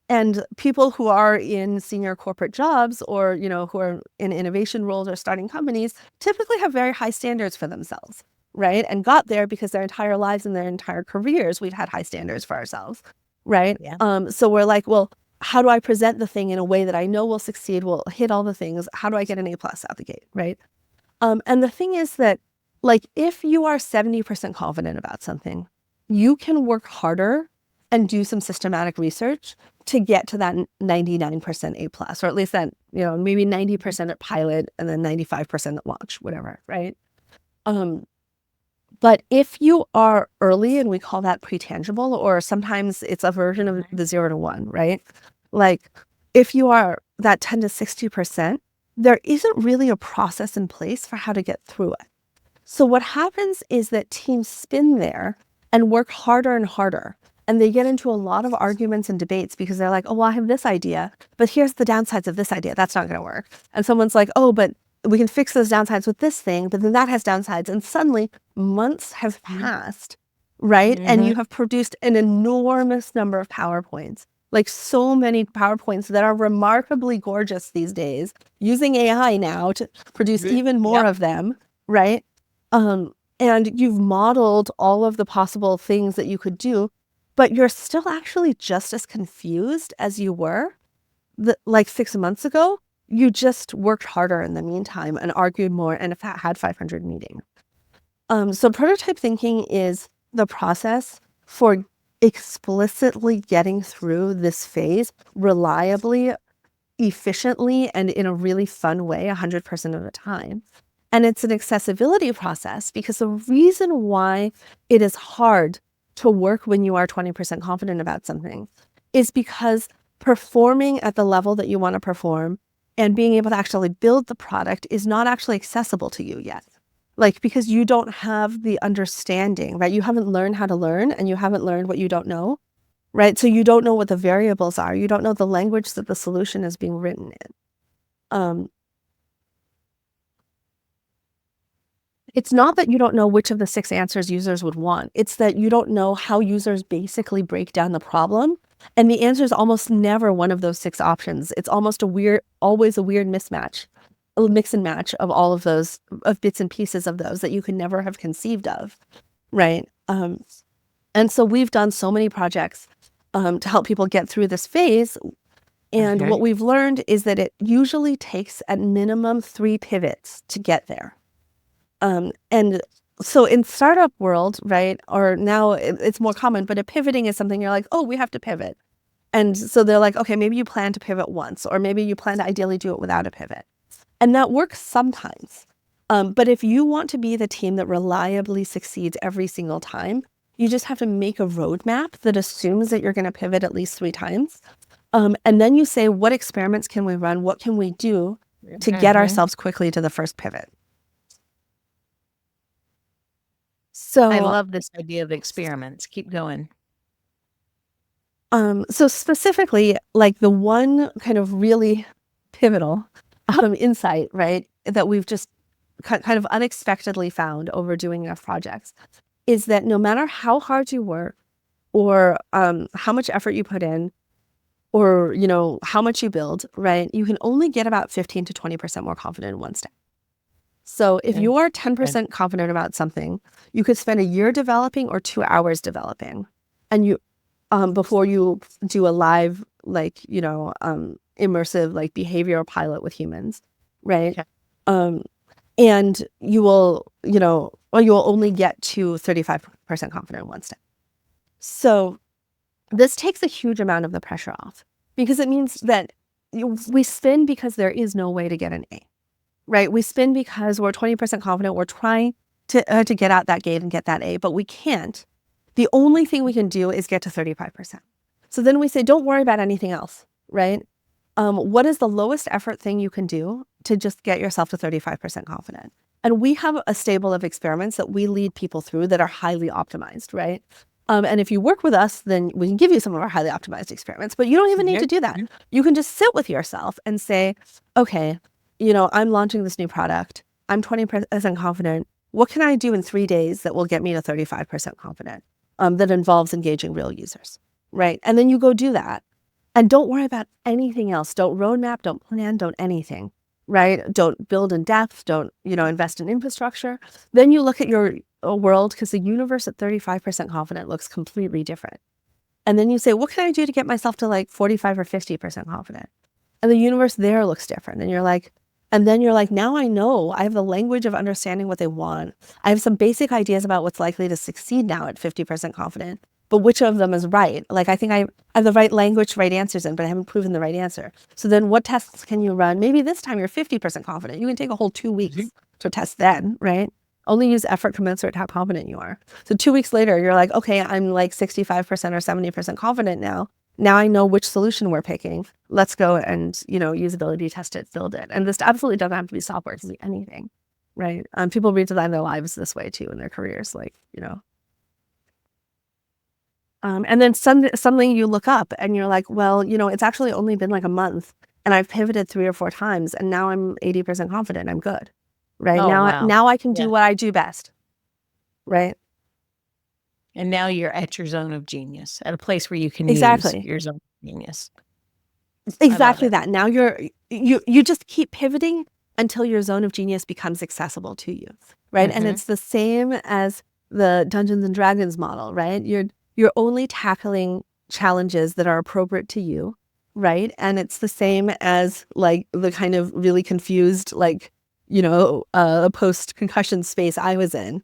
S2: And people who are in senior corporate jobs or, who are in innovation roles or starting companies typically have very high standards for themselves, right? And got there because their entire lives and their entire careers, we've had high standards for ourselves, right?
S1: Yeah.
S2: So we're like, well, how do I present the thing in a way that I know will succeed, will hit all the things? How do I get an A+ out the gate, right? And the thing is that, like, if you are 70% confident about something, you can work harder and do some systematic research to get to that 99% A+, or at least that, maybe 90% at pilot and then 95% at launch, whatever, right? But if you are early, and we call that pre-tangible, or sometimes it's a version of the 0 to 1, right? Like if you are that 10 to 60%, there isn't really a process in place for how to get through it. So what happens is that teams spin there and work harder and harder. And they get into a lot of arguments and debates because they're like, oh, well, I have this idea, but here's the downsides of this idea. That's not going to work. And someone's like, oh, but we can fix those downsides with this thing, but then that has downsides. And suddenly months have passed, right? And you have produced an enormous number of PowerPoints, like so many PowerPoints that are remarkably gorgeous these days, using AI now to produce even more of them, right? And you've modeled all of the possible things that you could do, but you're still actually just as confused as you were like 6 months ago. You just worked harder in the meantime and argued more and had 500 meetings. So prototype thinking is the process for explicitly getting through this phase reliably, efficiently, and in a really fun way 100% of the time. And it's an accessibility process because the reason why it is hard to work when you are 20% confident about something is because performing at the level that you want to perform and being able to actually build the product is not actually accessible to you yet. Like, because you don't have the understanding, right? You haven't learned how to learn and you haven't learned what you don't know, right? So you don't know what the variables are. You don't know the language that the solution is being written in. It's not that you don't know which of the 6 answers users would want. It's that you don't know how users basically break down the problem. And the answer is almost never one of those 6 options. It's almost always a weird mismatch, a mix and match of all of those, of bits and pieces of those that you could never have conceived of, right? And so we've done so many projects to help people get through this phase. And what we've learned is that it usually takes at minimum 3 pivots to get there. And so in startup world, right, or now it's more common, but a pivoting is something you're like, oh, we have to pivot. And so they're like, okay, maybe you plan to pivot once, or maybe you plan to ideally do it without a pivot. And that works sometimes. But if you want to be the team that reliably succeeds every single time, you just have to make a roadmap that assumes that you're going to pivot at least 3 times. And then you say, what experiments can we run? What can we do to get ourselves quickly to the first pivot? So
S1: I love this idea of experiments. Keep going.
S2: So specifically, like the one kind of really pivotal insight, right, that we've just kind of unexpectedly found over doing enough projects is that no matter how hard you work or how much effort you put in or, how much you build, right, you can only get about 15 to 20% more confident in one step. So if you are 10% confident about something, you could spend a year developing or 2 hours developing. and you before you do a live, like, immersive, like, behavioral pilot with humans, right?
S1: Okay.
S2: Um, and you will, or you will only get to 35% confident in one step. So this takes a huge amount of the pressure off because it means that we spin because there is no way to get an A, right? We spin because we're 20% confident. We're trying to get out that gate and get that A, but we can't. The only thing we can do is get to 35%. So then we say, don't worry about anything else, right? What is the lowest effort thing you can do to just get yourself to 35% confident? And we have a stable of experiments that we lead people through that are highly optimized, right? And if you work with us, then we can give you some of our highly optimized experiments, but you don't even need to do that. You can just sit with yourself and say, okay, I'm launching this new product. I'm 20% confident. What can I do in 3 days that will get me to 35% confident, that involves engaging real users, right? And then you go do that. And don't worry about anything else. Don't roadmap, don't plan, don't anything, right? Don't build in depth, don't, invest in infrastructure. Then you look at your world, because the universe at 35% confident looks completely different. And then you say, what can I do to get myself to like 45 or 50% confident? And the universe there looks different. And then you're like, now I know. I have the language of understanding what they want. I have some basic ideas about what's likely to succeed now at 50% confident. But which of them is right? Like, I think I have the right language to write answers in, but I haven't proven the right answer. So then what tests can you run? Maybe this time you're 50% confident. You can take a whole 2 weeks to test then, right? Only use effort commensurate to how confident you are. So 2 weeks later, you're like, okay, I'm like 65% or 70% confident now. Now I know which solution we're picking. Let's go and, usability test it, build it. And this absolutely doesn't have to be software. It can be anything, right? People redesign their lives this way too in their careers, and then suddenly you look up and you're like, well, it's actually only been like a month and I've pivoted 3 or 4 times and now I'm 80% confident I'm good, right?
S1: Oh, wow.
S2: Now I can do
S1: Yeah.
S2: what I do best, right?
S1: And now you're at your zone of genius, at a place where you can use
S2: Exactly.
S1: your zone of genius. I love
S2: Exactly
S1: it.
S2: that. Now you just keep pivoting until your zone of genius becomes accessible to you, right? And
S1: Mhm.
S2: it's the same as the Dungeons and Dragons model, right? You're only tackling challenges that are appropriate to you, right? And it's the same as like the kind of really confused, like, post-concussion space I was in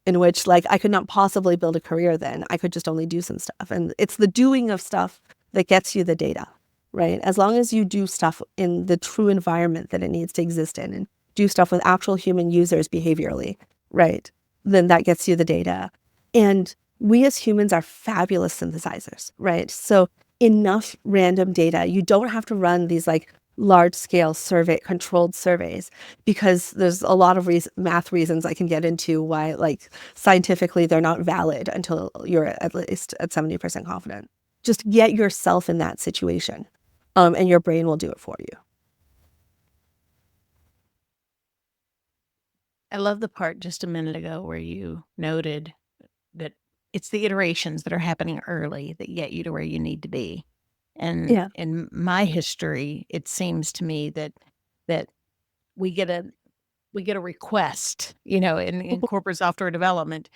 S2: which like I could not possibly build a career then. I could just only do some stuff. And it's the doing of stuff that gets you the data, right? As long as you do stuff in the true environment that it needs to exist in and do stuff with actual human users behaviorally, right? Then that gets you the data. And we as humans are fabulous synthesizers, right? So enough random data. You don't have to run these like large scale controlled surveys, because there's a lot of math reasons I can get into why, like, scientifically they're not valid until you're at least at 70% confident. Just get yourself in that situation, and your brain will do it for you.
S1: I love the part just a minute ago where you noted that it's the iterations that are happening early that get you to where you need to be. And
S2: Yeah.
S1: in my history, it seems to me that we get a we get a request, in corporate software development,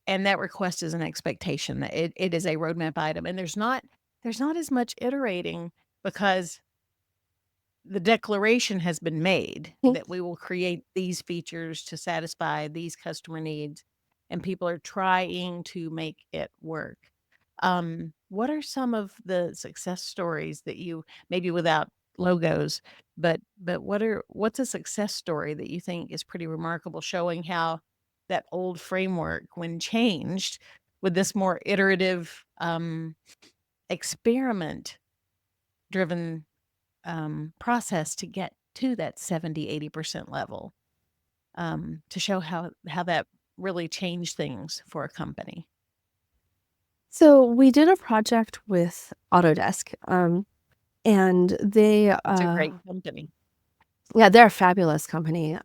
S1: and that request is an expectation. It is a roadmap item, and there's not as much iterating because the declaration has been made that we will create these features to satisfy these customer needs, and people are trying to make it work. What are some of the success stories that you, maybe without logos, but what's a success story that you think is pretty remarkable, showing how that old framework, when changed with this more iterative, experiment driven process to get to that 70-80% level, to show how that really changed things for a company.
S2: So we did a project with Autodesk, and
S1: It's a great company.
S2: yeah, they're a fabulous company.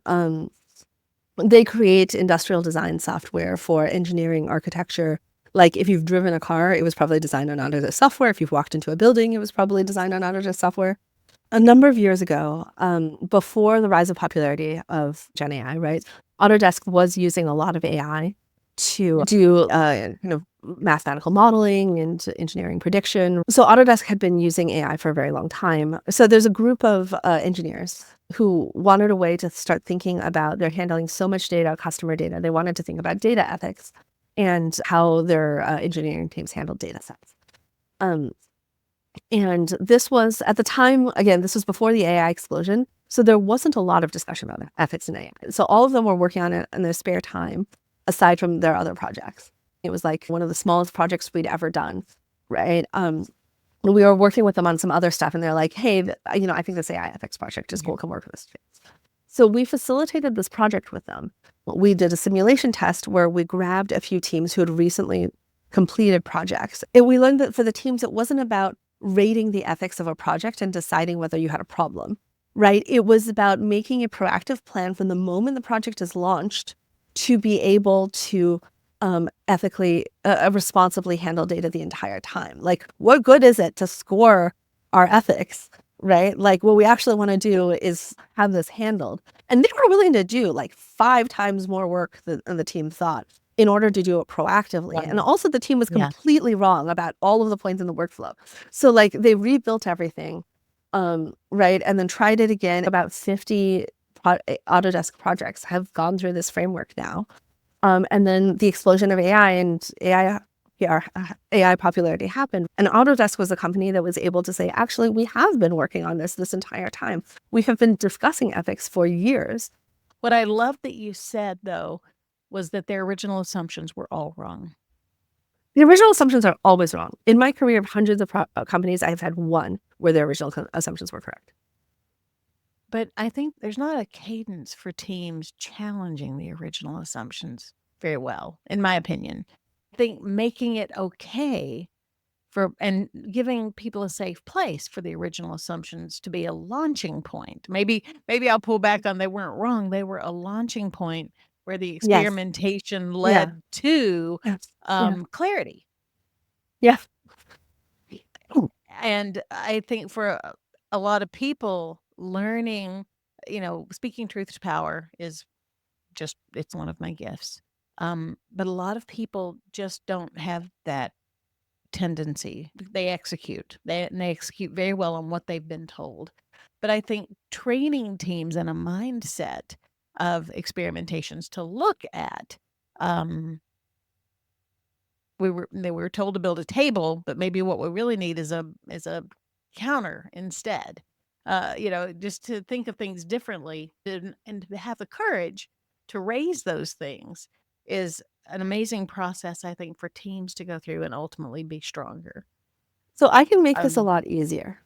S2: They create industrial design software for engineering architecture. Like, if you've driven a car, it was probably designed on Autodesk software. If you've walked into a building, it was probably designed on Autodesk software. A number of years ago, before the rise of popularity of Gen AI, right? Autodesk was using a lot of AI to do mathematical modeling and engineering prediction. So Autodesk had been using AI for a very long time. So there's a group of engineers who wanted a way to start thinking about, they're handling so much data, customer data. They wanted to think about data ethics and how their engineering teams handled data sets. And this was, at the time, again, this was before the AI explosion. So there wasn't a lot of discussion about ethics in AI. So all of them were working on it in their spare time, aside from their other projects. It was like one of the smallest projects we'd ever done, right? We were working with them on some other stuff, and they're like, hey, I think this AI ethics project is cool. Come work with us. So we facilitated this project with them. We did a simulation test where we grabbed a few teams who had recently completed projects. And we learned that for the teams, it wasn't about rating the ethics of a project and deciding whether you had a problem, right? It was about making a proactive plan from the moment the project is launched to be able to ethically, responsibly handle data the entire time. Like, what good is it to score our ethics, right? Like, what we actually want to do is have this handled. And they were willing to do like 5 times more work than the team thought in order to do it proactively.
S1: Wow.
S2: And also the team was
S1: Yeah.
S2: completely wrong about all of the points in the workflow. So like they rebuilt everything, right? And then tried it again. About 50 Autodesk projects have gone through this framework now. And then the explosion of AI and AI popularity happened. And Autodesk was a company that was able to say, actually, we have been working on this entire time. We have been discussing ethics for years.
S1: What I love that you said, though, was that their original assumptions were all wrong.
S2: The original assumptions are always wrong. In my career of hundreds of companies, I've had one where their original assumptions were correct.
S1: But I think there's not a cadence for teams challenging the original assumptions very well, in my opinion. I think making it okay and giving people a safe place for the original assumptions to be a launching point. Maybe I'll pull back on they weren't wrong. They were a launching point where the
S2: Yes.
S1: experimentation
S2: Yeah.
S1: led to
S2: Yeah.
S1: clarity.
S2: Yeah.
S1: And I think for a lot of people, learning, speaking truth to power is it's one of my gifts. But a lot of people just don't have that tendency. They execute. And they execute very well on what they've been told. But I think training teams in a mindset of experimentations to look at, they were told to build a table, but maybe what we really need is a counter instead. Just to think of things differently and to have the courage to raise those things is an amazing process, I think, for teams to go through and ultimately be stronger.
S2: So I can make this a lot easier.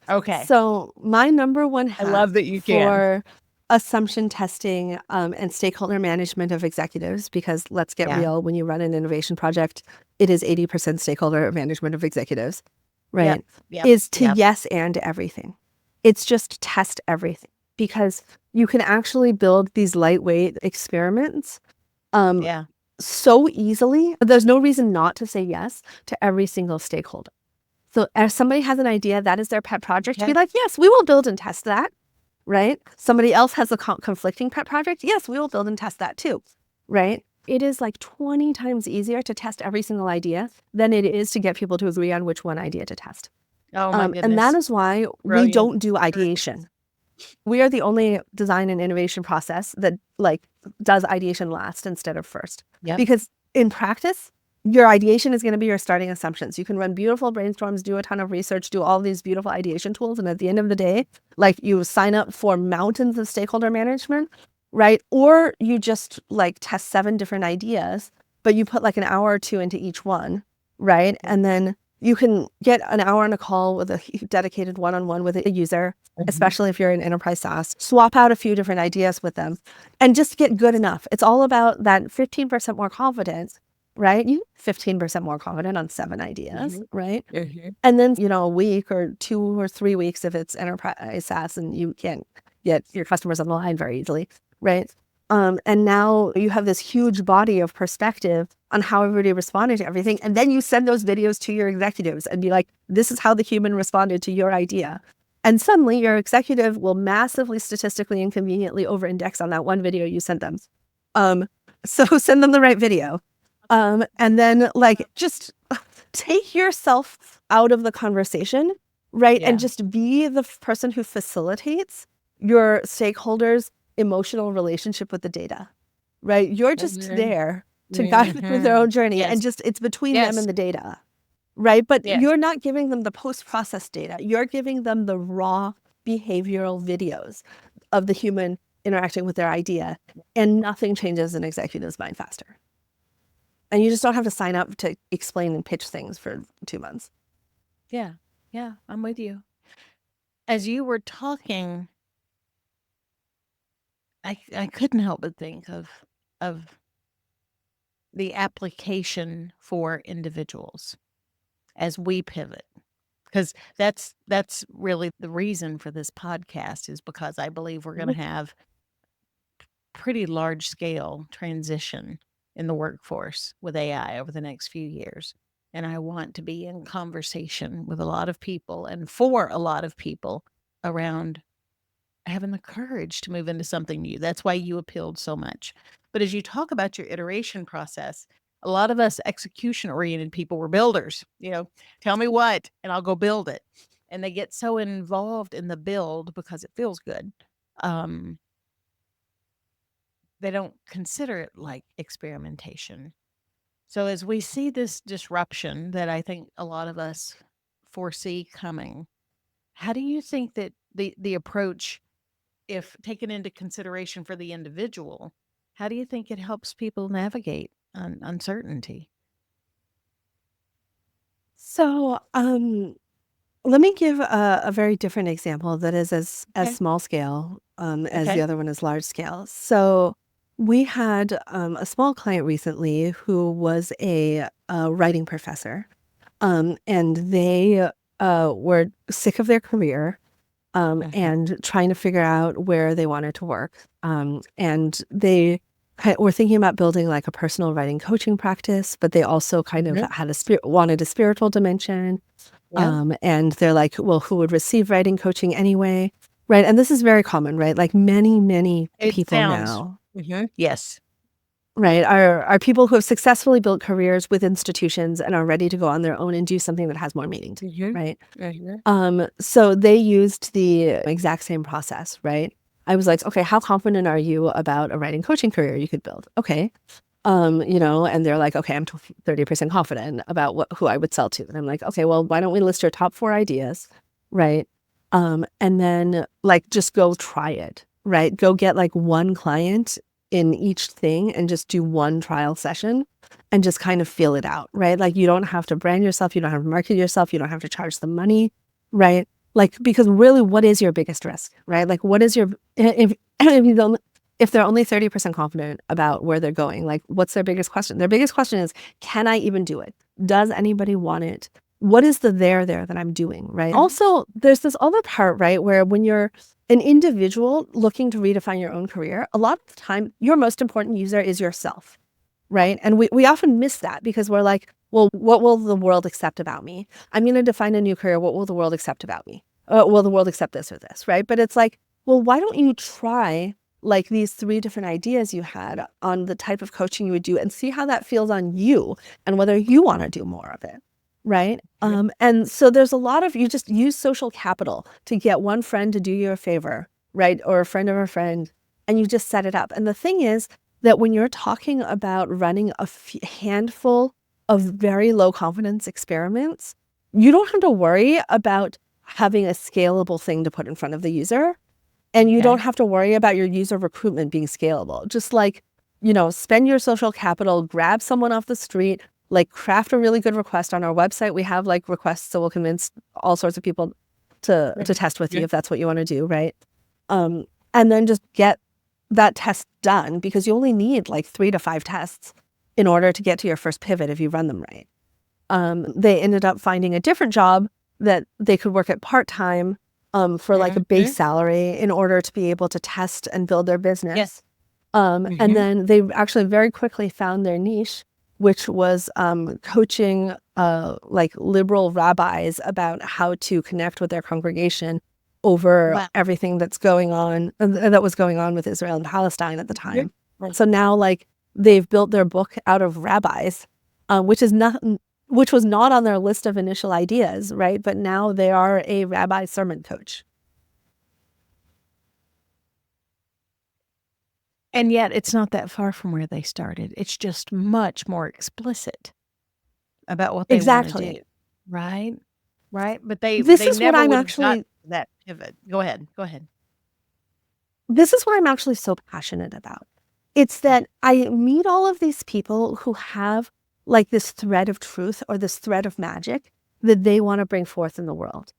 S1: Okay.
S2: So my number one
S1: I
S2: hack
S1: love that you can.
S2: for assumption testing and stakeholder management of executives, because let's get
S1: Yeah.
S2: real, when you run an innovation project, it is 80% stakeholder management of executives, right?
S1: Yep.
S2: Is to
S1: Yep.
S2: yes and everything. It's just test everything, because you can actually build these lightweight experiments
S1: Yeah.
S2: so easily. There's no reason not to say yes to every single stakeholder. So if somebody has an idea, that is their pet project, to be
S1: Okay.
S2: like, yes, we will build and test that, right? Somebody else has a conflicting pet project. Yes, we will build and test that too, right? It is like 20 times easier to test every single idea than it is to get people to agree on which one idea to test.
S1: Oh my goodness.
S2: And that is why we
S1: Brilliant.
S2: don't do ideation. We are the only design and innovation process that does ideation last instead of first.
S1: Yep.
S2: Because in practice, your ideation is going to be your starting assumptions. You can run beautiful brainstorms, do a ton of research, do all these beautiful ideation tools. And at the end of the day, you sign up for mountains of stakeholder management, right? Or you just test 7 different ideas, but you put an hour or 2 into each one, right? And then you can get an hour on a call with a dedicated one-on-one with a user, especially if you're in enterprise SaaS, swap out a few different ideas with them and just get good enough. It's all about that 15% more confidence, right? 15% more confident on 7 ideas, right? And then, a week or 2 or 3 weeks if it's enterprise SaaS and you can't get your customers on the line very easily, right? And now you have this huge body of perspective on how everybody responded to everything. And then you send those videos to your executives and be like, this is how the human responded to your idea. And suddenly your executive will massively statistically and conveniently over-index on that one video you sent them. So send them the right video, And then like just take yourself out of the conversation, right?
S1: Yeah.
S2: And just be the person who facilitates your stakeholders' emotional relationship with the data, right? You're just
S1: Mhm.
S2: there to guide them in their
S1: Mhm.
S2: own journey and
S1: Yes.
S2: just it's between them
S1: Yes.
S2: and the data, right? But
S1: Yes.
S2: you're not giving them the post-processed data. You're giving them the raw behavioral videos of the human interacting with their idea, and nothing changes an executive's mind faster. And you just don't have to sign up to explain and pitch things for 2 months.
S1: Yeah. Yeah, I'm with you. As you were talking, I couldn't help but think of the application for individuals as we pivot. Because that's really the reason for this podcast is because I believe we're gonna
S2: Mhm.
S1: have pretty large scale transition in the workforce with AI over the next few years. And I want to be in conversation with a lot of people and for a lot of people around having the courage to move into something new. That's why you appealed so much. But as you talk about your iteration process, a lot of us execution oriented people were builders. Tell me what, and I'll go build it. And they get so involved in the build because it feels good. Um, they don't consider it like experimentation. So as we see this disruption that I think a lot of us foresee coming, how do you think that the approach, if taken into consideration for the individual, how do you think it helps people navigate uncertainty?
S2: So, let me give a very different example that is as
S1: Okay.
S2: small scale as the
S1: Okay.
S2: other one is large scale. So, we had a small client recently who was a writing professor, and they were sick of their career
S1: Mhm.
S2: and trying to figure out where they wanted to work. And they were thinking about building like a personal writing coaching practice, but they also kind of
S1: Mhm.
S2: had wanted a spiritual dimension.
S1: Yeah.
S2: And they're like, well, who would receive writing coaching anyway? Right. And this is very common, right? Like many
S1: It
S2: people
S1: sounds.
S2: now,
S1: Yes.
S2: right, are people who have successfully built careers with institutions and are ready to go on their own and do something that has more meaning to them,
S1: Mhm.
S2: right?
S1: Mhm.
S2: So they used the exact same process, right? I was like, okay, how confident are you about a writing coaching career you could build? Okay. And they're like, okay, I'm 30% confident about who I would sell to. And I'm like, okay, well, why don't we list your top 4 ideas, right? And then like just go try it, right? Go get like one client in each thing and just do one trial session and just kind of feel it out, right? Like you don't have to brand yourself, you don't have to market yourself, you don't have to charge them money, right? Like because really, what is your biggest risk, right? Like what is your if you don't if they're only 30% confident about where they're going, like what's their biggest question? Their biggest question is, can I even do it? Does anybody want it? What is the there that I'm doing, right? Also, there's this other part, right, where when you're an individual looking to redefine your own career, a lot of the time your most important user is yourself, right? And we often miss that because we're like, well, what will the world accept about me? I'm going to define a new career. What will the world accept about me? Will the world accept this or this, right? But it's like, well, why don't you try like these 3 different ideas you had on the type of coaching you would do and see how that feels on you and whether you want to do more of it, right? And so there's a lot of you just use social capital to get one friend to do you a favor, right? Or a friend of a friend, and you just set it up. And the thing is that when you're talking about running a handful of very low confidence experiments, you don't have to worry about having a scalable thing to put in front of the user. And you don't
S1: Okay.
S2: have to worry about your user recruitment being scalable. Just like, spend your social capital, grab someone off the street, like craft a really good request on our website. We have like requests, so we'll convince all sorts of people to test with you if that's what you want to do, right? Um, and then just get that test done because you only need like 3 to 5 tests in order to get to your first pivot if you run them right. They ended up finding a different job that they could work at part-time for like a base
S1: Mhm.
S2: salary in order to be able to test and build their
S1: Yes.
S2: business. And
S1: Mhm.
S2: then they actually very quickly found their niche, which was coaching like liberal rabbis about how to connect with their congregation over
S1: Wow.
S2: everything that's going on that was going on with Israel and Palestine at the
S1: Mhm.
S2: time.
S1: Right.
S2: So now like they've built their book out of rabbis, which was not on their list of initial ideas, right? But now they are a rabbi sermon coach.
S1: And yet it's not that far from where they started. It's just much more explicit about what they wanna do,
S2: Exactly.
S1: right? Right? But they
S2: This
S1: they
S2: is what
S1: never
S2: I'm
S1: would have got
S2: actually
S1: that pivot. Go ahead, go ahead.
S2: this is what I'm actually so passionate about. It's
S1: Mm,
S2: that I meet all of these people who have like this thread of truth or this thread of magic that they want to bring forth in the world.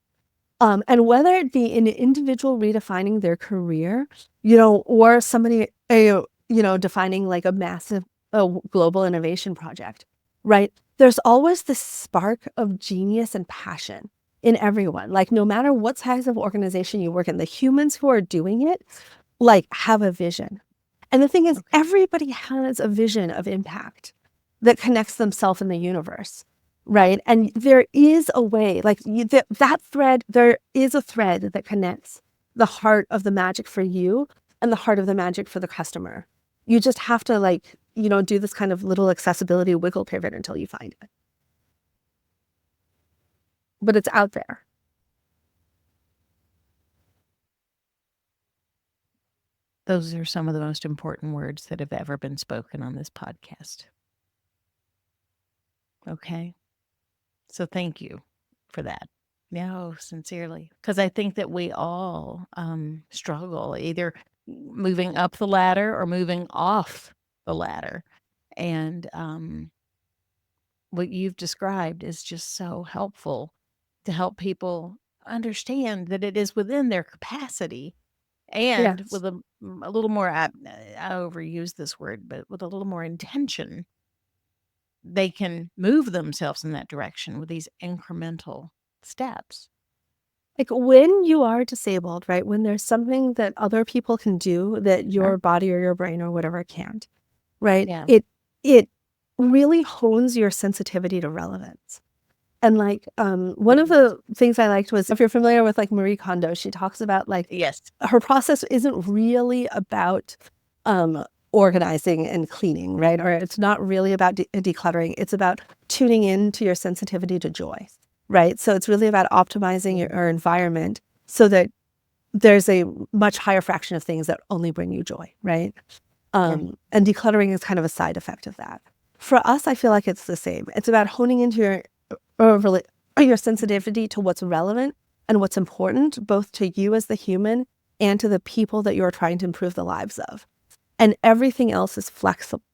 S2: And whether it be an individual redefining their career, or somebody, defining like a massive global innovation project, right? There's always this spark of genius and passion in everyone. Like, no matter what size of organization you work in, the humans who are doing it, like, have a vision. And the thing is,
S1: okay.
S2: everybody has a vision of impact that connects themselves in the universe. Right. And there is a way, like that thread, there is a thread that connects the heart of the magic for you and the heart of the magic for the customer. You just have to do this kind of little accessibility wiggle pivot until you find it. But it's out there.
S1: Those are some of the most important words that have ever been spoken on this podcast. Okay? So thank you for that. No, sincerely, because I think that we all, struggle either moving up the ladder or moving off the ladder, and, what you've described is just so helpful to help people understand that it is within their capacity and
S2: Yes.
S1: with a little more, I overuse this word, but with a little more intention, they can move themselves in that direction with these incremental steps.
S2: Like when you are disabled, right? When there's something that other people can do that
S1: Right?
S2: your body or your brain or whatever can't, right?
S1: Yeah.
S2: It really hones your sensitivity to relevance. And like one of
S1: Yes.
S2: the things I liked was if you're familiar with like Marie Kondo, she talks about like
S1: Yes.
S2: her process isn't really about um organizing and cleaning, right? Or it's not really about decluttering. It's about tuning in to your sensitivity to joy, right? So it's really about optimizing
S1: Yeah.
S2: your environment so that there's a much higher fraction of things that only bring you joy, right?
S1: Yeah.
S2: And decluttering is kind of a side effect of that. For us, I feel like it's the same. It's about honing into your sensitivity to what's relevant and what's important, both to you as the human and to the people that you're trying to improve the lives of. And everything else is flexible,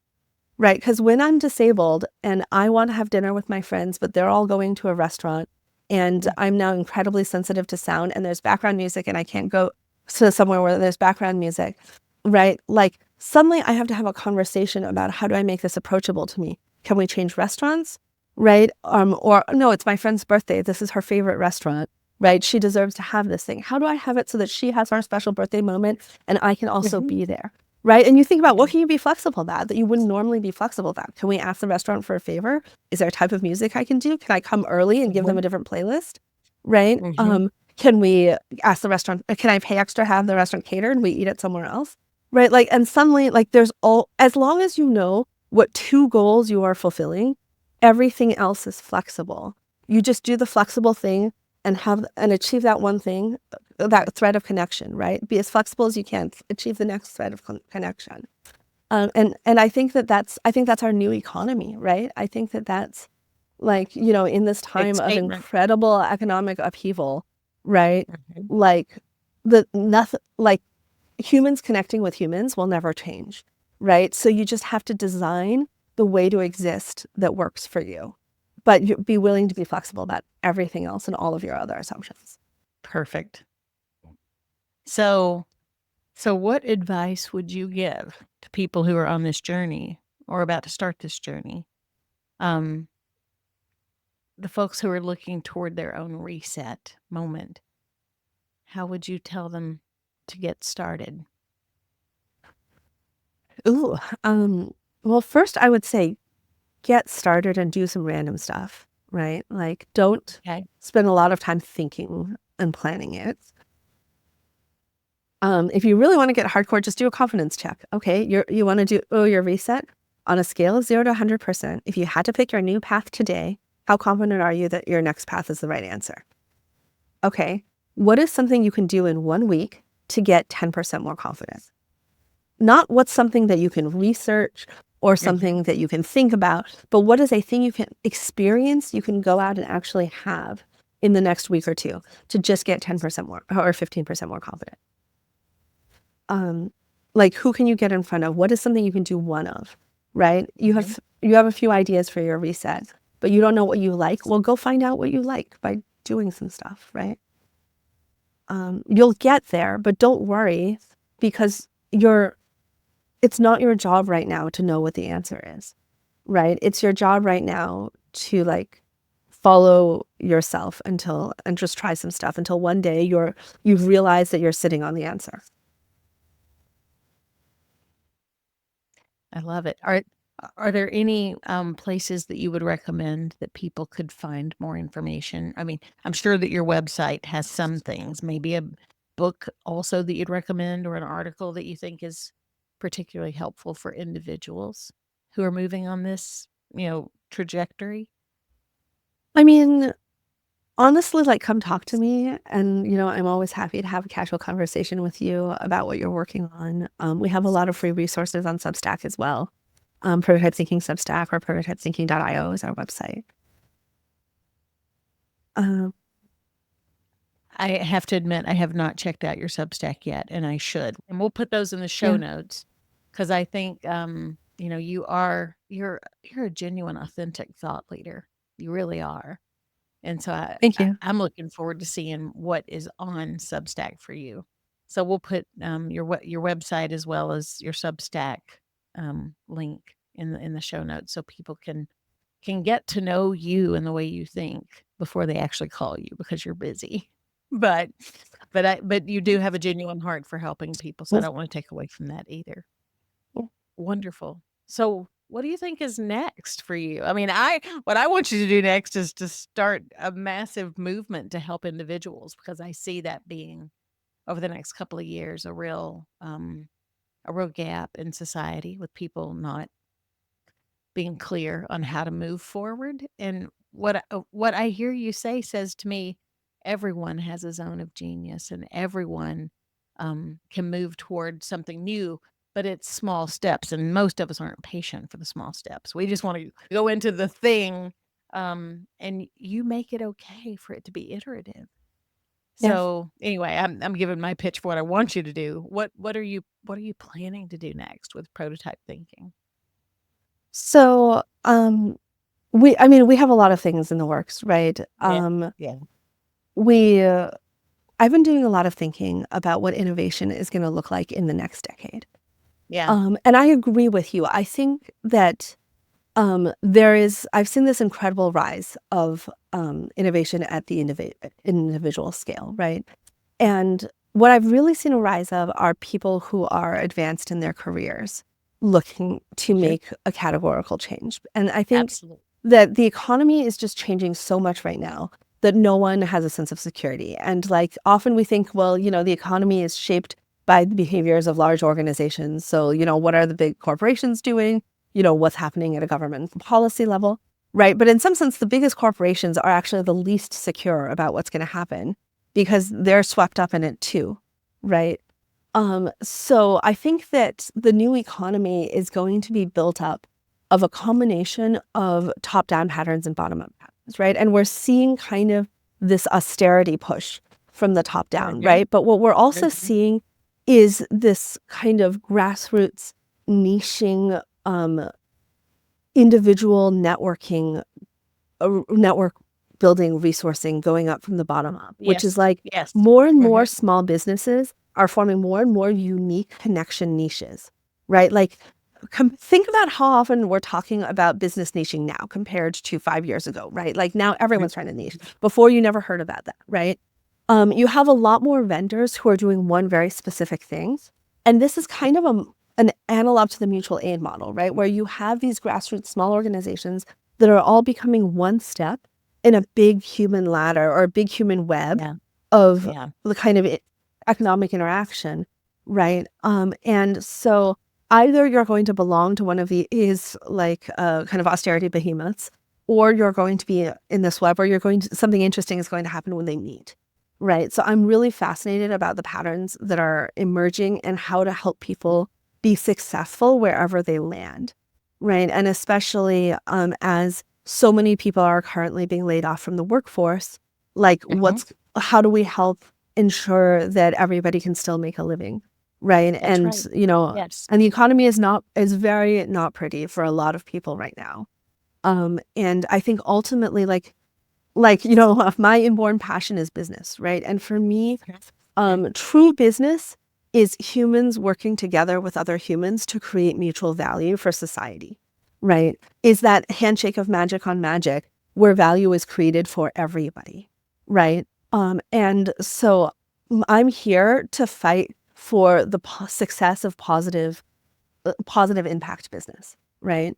S2: right? Because when I'm disabled and I want to have dinner with my friends, but they're all going to a restaurant and
S1: Mm.
S2: I'm now incredibly sensitive to sound and there's background music and I can't go to somewhere where there's background music, right? Like suddenly I have to have a conversation about how do I make this approachable to me? Can we change restaurants? Right? Or no, it's my friend's birthday. This is her favorite restaurant, right? She deserves to have this thing. How do I have it so that she has our special birthday moment and I can also
S1: Mhm.
S2: be there? Right? And you think about
S1: Yeah.
S2: what can you be flexible about that you wouldn't normally be flexible about? Can we ask the restaurant for a favor? Is there a type of music I can do? Can I come early and give them
S1: Mhm.
S2: a different playlist? Right?
S1: Mhm.
S2: Can we ask the restaurant, can I pay extra, have the restaurant catered and we eat it somewhere else? Right? Like, and suddenly, like, as long as you know what two goals you are fulfilling, everything else is flexible. You just do the flexible thing and achieve that one thing, that thread of connection, right? Be as flexible as you can, achieve the next thread of connection. And I think that's our new economy, right? I think that that's like, in this
S1: Big
S2: time of
S1: statement.
S2: incredible economic upheaval, right?
S1: Mhm.
S2: Like the nothing like humans connecting with humans will never change, right? So you just have to design the way to exist that works for you, but you be willing to be flexible about everything else and all of your other assumptions.
S1: Perfect. So so what advice would you give to people who are on this journey or about to start this journey? Um, the folks who are looking toward their own reset moment, how would you tell them to get started?
S2: Ooh, well, first I would say get started and do some random stuff, right? Like don't
S1: Okay.
S2: spend a lot of time thinking and planning it. If you really want to get hardcore, just do a confidence check. Okay, you want to do your reset. on a scale of 0 to 100%, if you had to pick your new path today, how confident are you that your next path is the right answer? Okay, what is something you can do in 1 week to get 10% more confident? Not what's something that you can research or
S1: Mhm.
S2: something that you can think about, but what is a thing you can experience, you can go out and actually have in the next week or two to just get 10% more or 15% more confident? Um, like who can you get in front of? What is something you can do one of, right?
S1: Mhm.
S2: You have a few ideas for your reset, but you don't know what you like. Well, go find out what you like by doing some stuff, right? You'll get there, but don't worry because it's not your job right now to know what the answer is, right? It's your job right now to like follow yourself and just try some stuff until one day you've realized that you're sitting on the answer.
S1: I love it. Are there any places that you would recommend that people could find more information? I mean, I'm sure that your website has some things, maybe a book also that you'd recommend or an article that you think is particularly helpful for individuals who are moving on this, trajectory.
S2: I mean, honestly, like, come talk to me, and, I'm always happy to have a casual conversation with you about what you're working on. We have a lot of free resources on Substack as well. Prototype Thinking Substack or prototypethinking.io is our website. Um,
S1: I have to admit, I have not checked out your Substack yet, and I should. And we'll put those in the show
S2: yeah,
S1: notes because I think, you're a genuine, authentic thought leader. You really are. And so
S2: thank you.
S1: I'm looking forward to seeing what is on Substack for you. So we'll put your website as well as your Substack link in the show notes so people can get to know you and the way you think before they actually call you because you're busy. But but you do have a genuine heart for helping people, so I
S2: Well,
S1: don't want to take away from that either.
S2: well,
S1: Wonderful. So, what do you think is next for you? I mean, I what I want you to do next is to start a massive movement to help individuals because I see that being over the next couple of years a real gap in society with people not being clear on how to move forward. And what I hear you say says to me, everyone has a zone of genius, and everyone can move toward something new. But it's small steps, and most of us aren't patient for the small steps. We just want to go into the thing, and you make it okay for it to be iterative.
S2: yeah.
S1: So anyway, I'm giving my pitch for what I want you to do. What are you planning to do next with prototype thinking?
S2: So, we have a lot of things in the works, right?
S1: Yeah. Yeah.
S2: We I've been doing a lot of thinking about what innovation is gonna look like in the next decade.
S1: Yeah.
S2: And I agree with you. I think that I've seen this incredible rise of innovation at the individual scale, right? And what I've really seen a rise of are people who are advanced in their careers looking to
S1: Sure.
S2: make a categorical change. And I think
S1: Absolutely.
S2: that the economy is just changing so much right now that no one has a sense of security. And like often we think, well, the economy is shaped by the behaviors of large organizations. So, what are the big corporations doing? What's happening at a government policy level, right? But in some sense, the biggest corporations are actually the least secure about what's going to happen because they're swept up in it too, right? So I think that the new economy is going to be built up of a combination of top-down patterns and bottom-up patterns, right? And we're seeing kind of this austerity push from the top down,
S1: Mhm.
S2: right? But what we're also
S1: Mhm.
S2: seeing is this kind of grassroots niching, individual networking, network building, resourcing going up from the bottom up, which is
S1: Yes.
S2: like
S1: Yes.
S2: more and more
S1: Mhm.
S2: small businesses are forming more and more unique connection niches, right? Like, think about how often we're talking about business niching now compared to 5 years ago, right? Like now
S1: Mhm.
S2: everyone's trying to niche. Before you never heard about that, right? You have a lot more vendors who are doing one very specific thing, and this is kind of an analog to the mutual aid model, right? Where you have these grassroots small organizations that are all becoming one step in a big human ladder or a big human web
S1: Yeah.
S2: of
S1: Yeah.
S2: the kind of economic interaction, right? And so either you're going to belong to one of these like kind of austerity behemoths, or you're going to be in this web where something interesting is going to happen when they meet. Right. So I'm really fascinated about the patterns that are emerging and how to help people be successful wherever they land. Right. And especially as so many people are currently being laid off from the workforce, like
S1: Mhm.
S2: how do we help ensure that everybody can still make a living? Right.
S1: That's
S2: And,
S1: right. Yes.
S2: and the economy is very not pretty for a lot of people right now. And I think ultimately, my inborn passion is business, right? And for me,
S1: Mhm.
S2: true business is humans working together with other humans to create mutual value for society, right? Is that handshake of magic on magic where value is created for everybody, right? And so I'm here to fight for the success of positive impact business, right?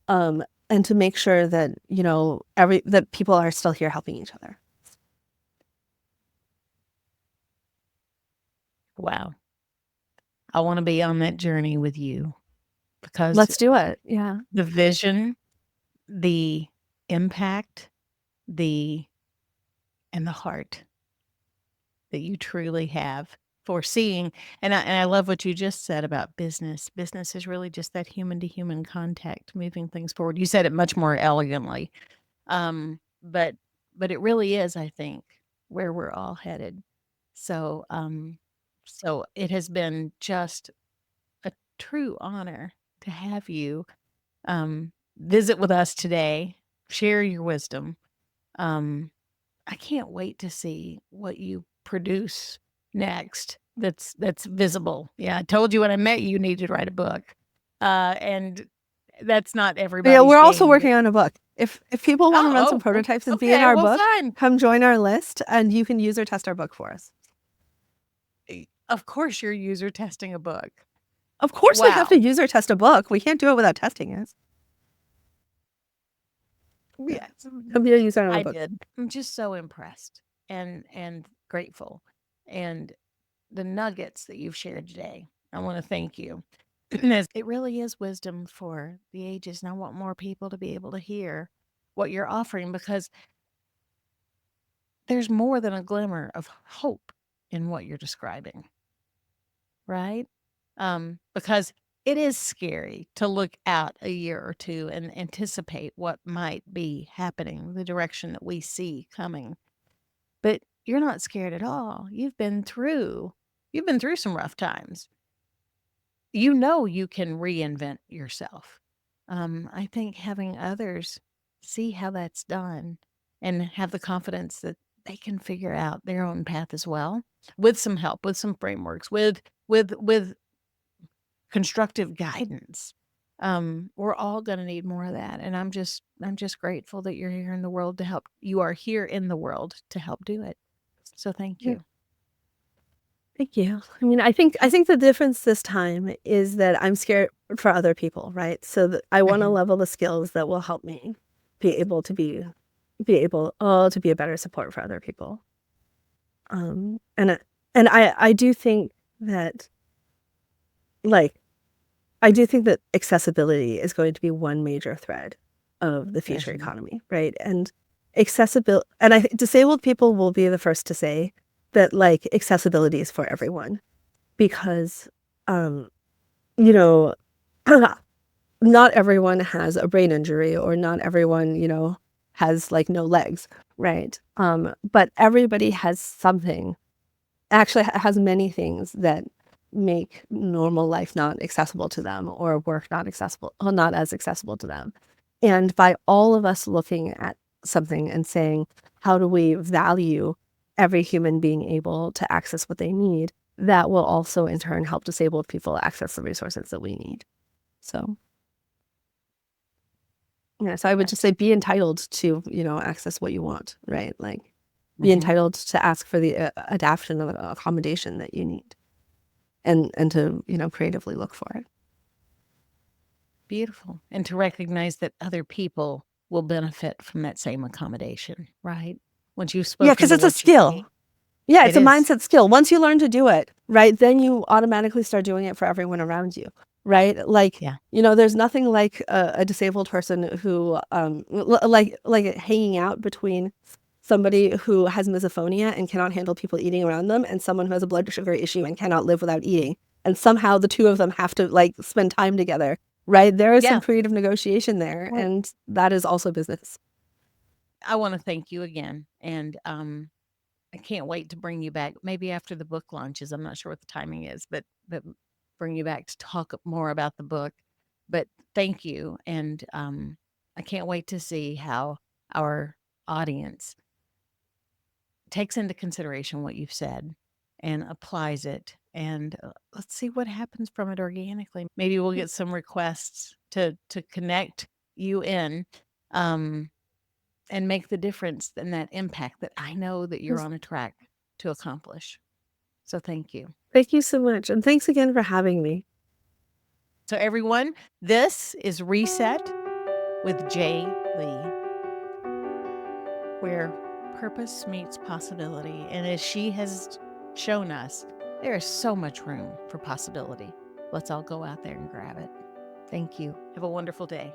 S2: Um, and to make sure that, that people are still here helping each other.
S1: Wow. I wanna be on that journey with you because
S2: Let's do it. Yeah.
S1: the vision, the impact, the and the heart that you truly have for seeing and I love what you just said about business. Business is really just that human to human contact, moving things forward. You said it much more elegantly. But it really is, I think, where we're all headed. So, so it has been just a true honor to have you visit with us today, share your wisdom. Um, I can't wait to see what you produce next that's visible. Yeah, I told you when I met you, you need to write a book. And that's not
S2: Yeah,
S1: everybody's
S2: we're also
S1: game, but
S2: working on a book. If people want to run some
S1: oh,
S2: prototypes and be in
S1: okay,
S2: our
S1: well,
S2: book,
S1: fine.
S2: come join our list and you can user test our book for us.
S1: Of course, you're user testing a book.
S2: Of course we have to
S1: Wow.
S2: user test a book. We can't do it without testing it. Yeah.
S1: Yes,
S2: Come be a user on our
S1: I
S2: book.
S1: did. I'm just so impressed and grateful. And the nuggets that you've shared today, I want to thank you. It really is wisdom for the ages, and I want more people to be able to hear what you're offering because there's more than a glimmer of hope in what you're describing, right? Because it is scary to look out a year or two and anticipate what might be happening, the direction that we see coming. But you're not scared at all. You've been through some rough times. You know you can reinvent yourself. I think having others see how that's done and have the confidence that they can figure out their own path as well with some help, with some frameworks, with constructive guidance. We're all going to need more of that, and I'm just grateful that you're here in the world to help. You are here in the world to help do it. So thank
S2: Yeah.
S1: you.
S2: Thank you. I mean, I think the difference this time is that I'm scared for other people, right? So that I want to
S1: Mhm.
S2: level the skills that will help me be able to to be a better support for other people. Um, and I- and I do think that like I do think that accessibility is going to be one major thread of the future
S1: Definitely.
S2: economy, right? And disabled people will be the first to say that like accessibility is for everyone because um you know not everyone has a brain injury or not everyone, has like no legs, right? But everybody has something actually has many things that make normal life not accessible to them or work not as accessible to them. And by all of us looking at something and saying, how do we value every human being able to access what they need, that will also in turn help disabled people access the resources that we need. So, yeah, so I would just
S1: Yes.
S2: say be entitled to, access what you want, right? Like be
S1: Hmm.
S2: entitled to ask for the adaptation of accommodation that you need and to, creatively look for it.
S1: Beautiful. And to recognize that other people will benefit from that same accommodation, right? Once you've
S2: Yeah,
S1: spoken
S2: because
S1: to
S2: it's a
S1: what you
S2: skill.
S1: see,
S2: Yeah,
S1: it
S2: it's a
S1: is.
S2: mindset skill. Once you learn to do it, right, then you automatically start doing it for everyone around you, right? Like,
S1: Yeah.
S2: there's nothing like a disabled person who, like hanging out between somebody who has misophonia and cannot handle people eating around them and someone who has a blood sugar issue and cannot live without eating. And somehow the two of them have to like spend time together, right? There is some
S1: Yeah.
S2: creative negotiation there,
S1: Well,
S2: and that is also business.
S1: I want to thank you again. And I can't wait to bring you back maybe after the book launches. I'm not sure what the timing is, but bring you back to talk more about the book. But thank you. And I can't wait to see how our audience takes into consideration what you've said and applies it. And let's see what happens from it organically. Maybe we'll get some requests to connect you in um, and make the difference and that impact that I know that you're
S2: Yes.
S1: on a track to accomplish. So thank you.
S2: Thank you so much. And thanks again for having me.
S1: So everyone, this is Reset with Jay Lee, where purpose meets possibility. And as she has shown us, there is so much room for possibility. Let's all go out there and grab it. Thank you. Have a wonderful day.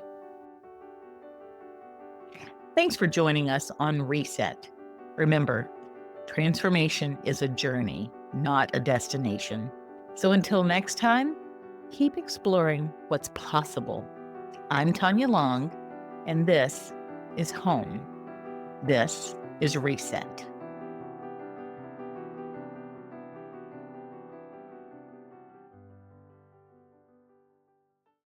S1: Thanks for joining us on Reset. Remember, transformation is a journey, not a destination. So until next time, keep exploring what's possible. I'm Tanya Long, and this is Home. This is Reset.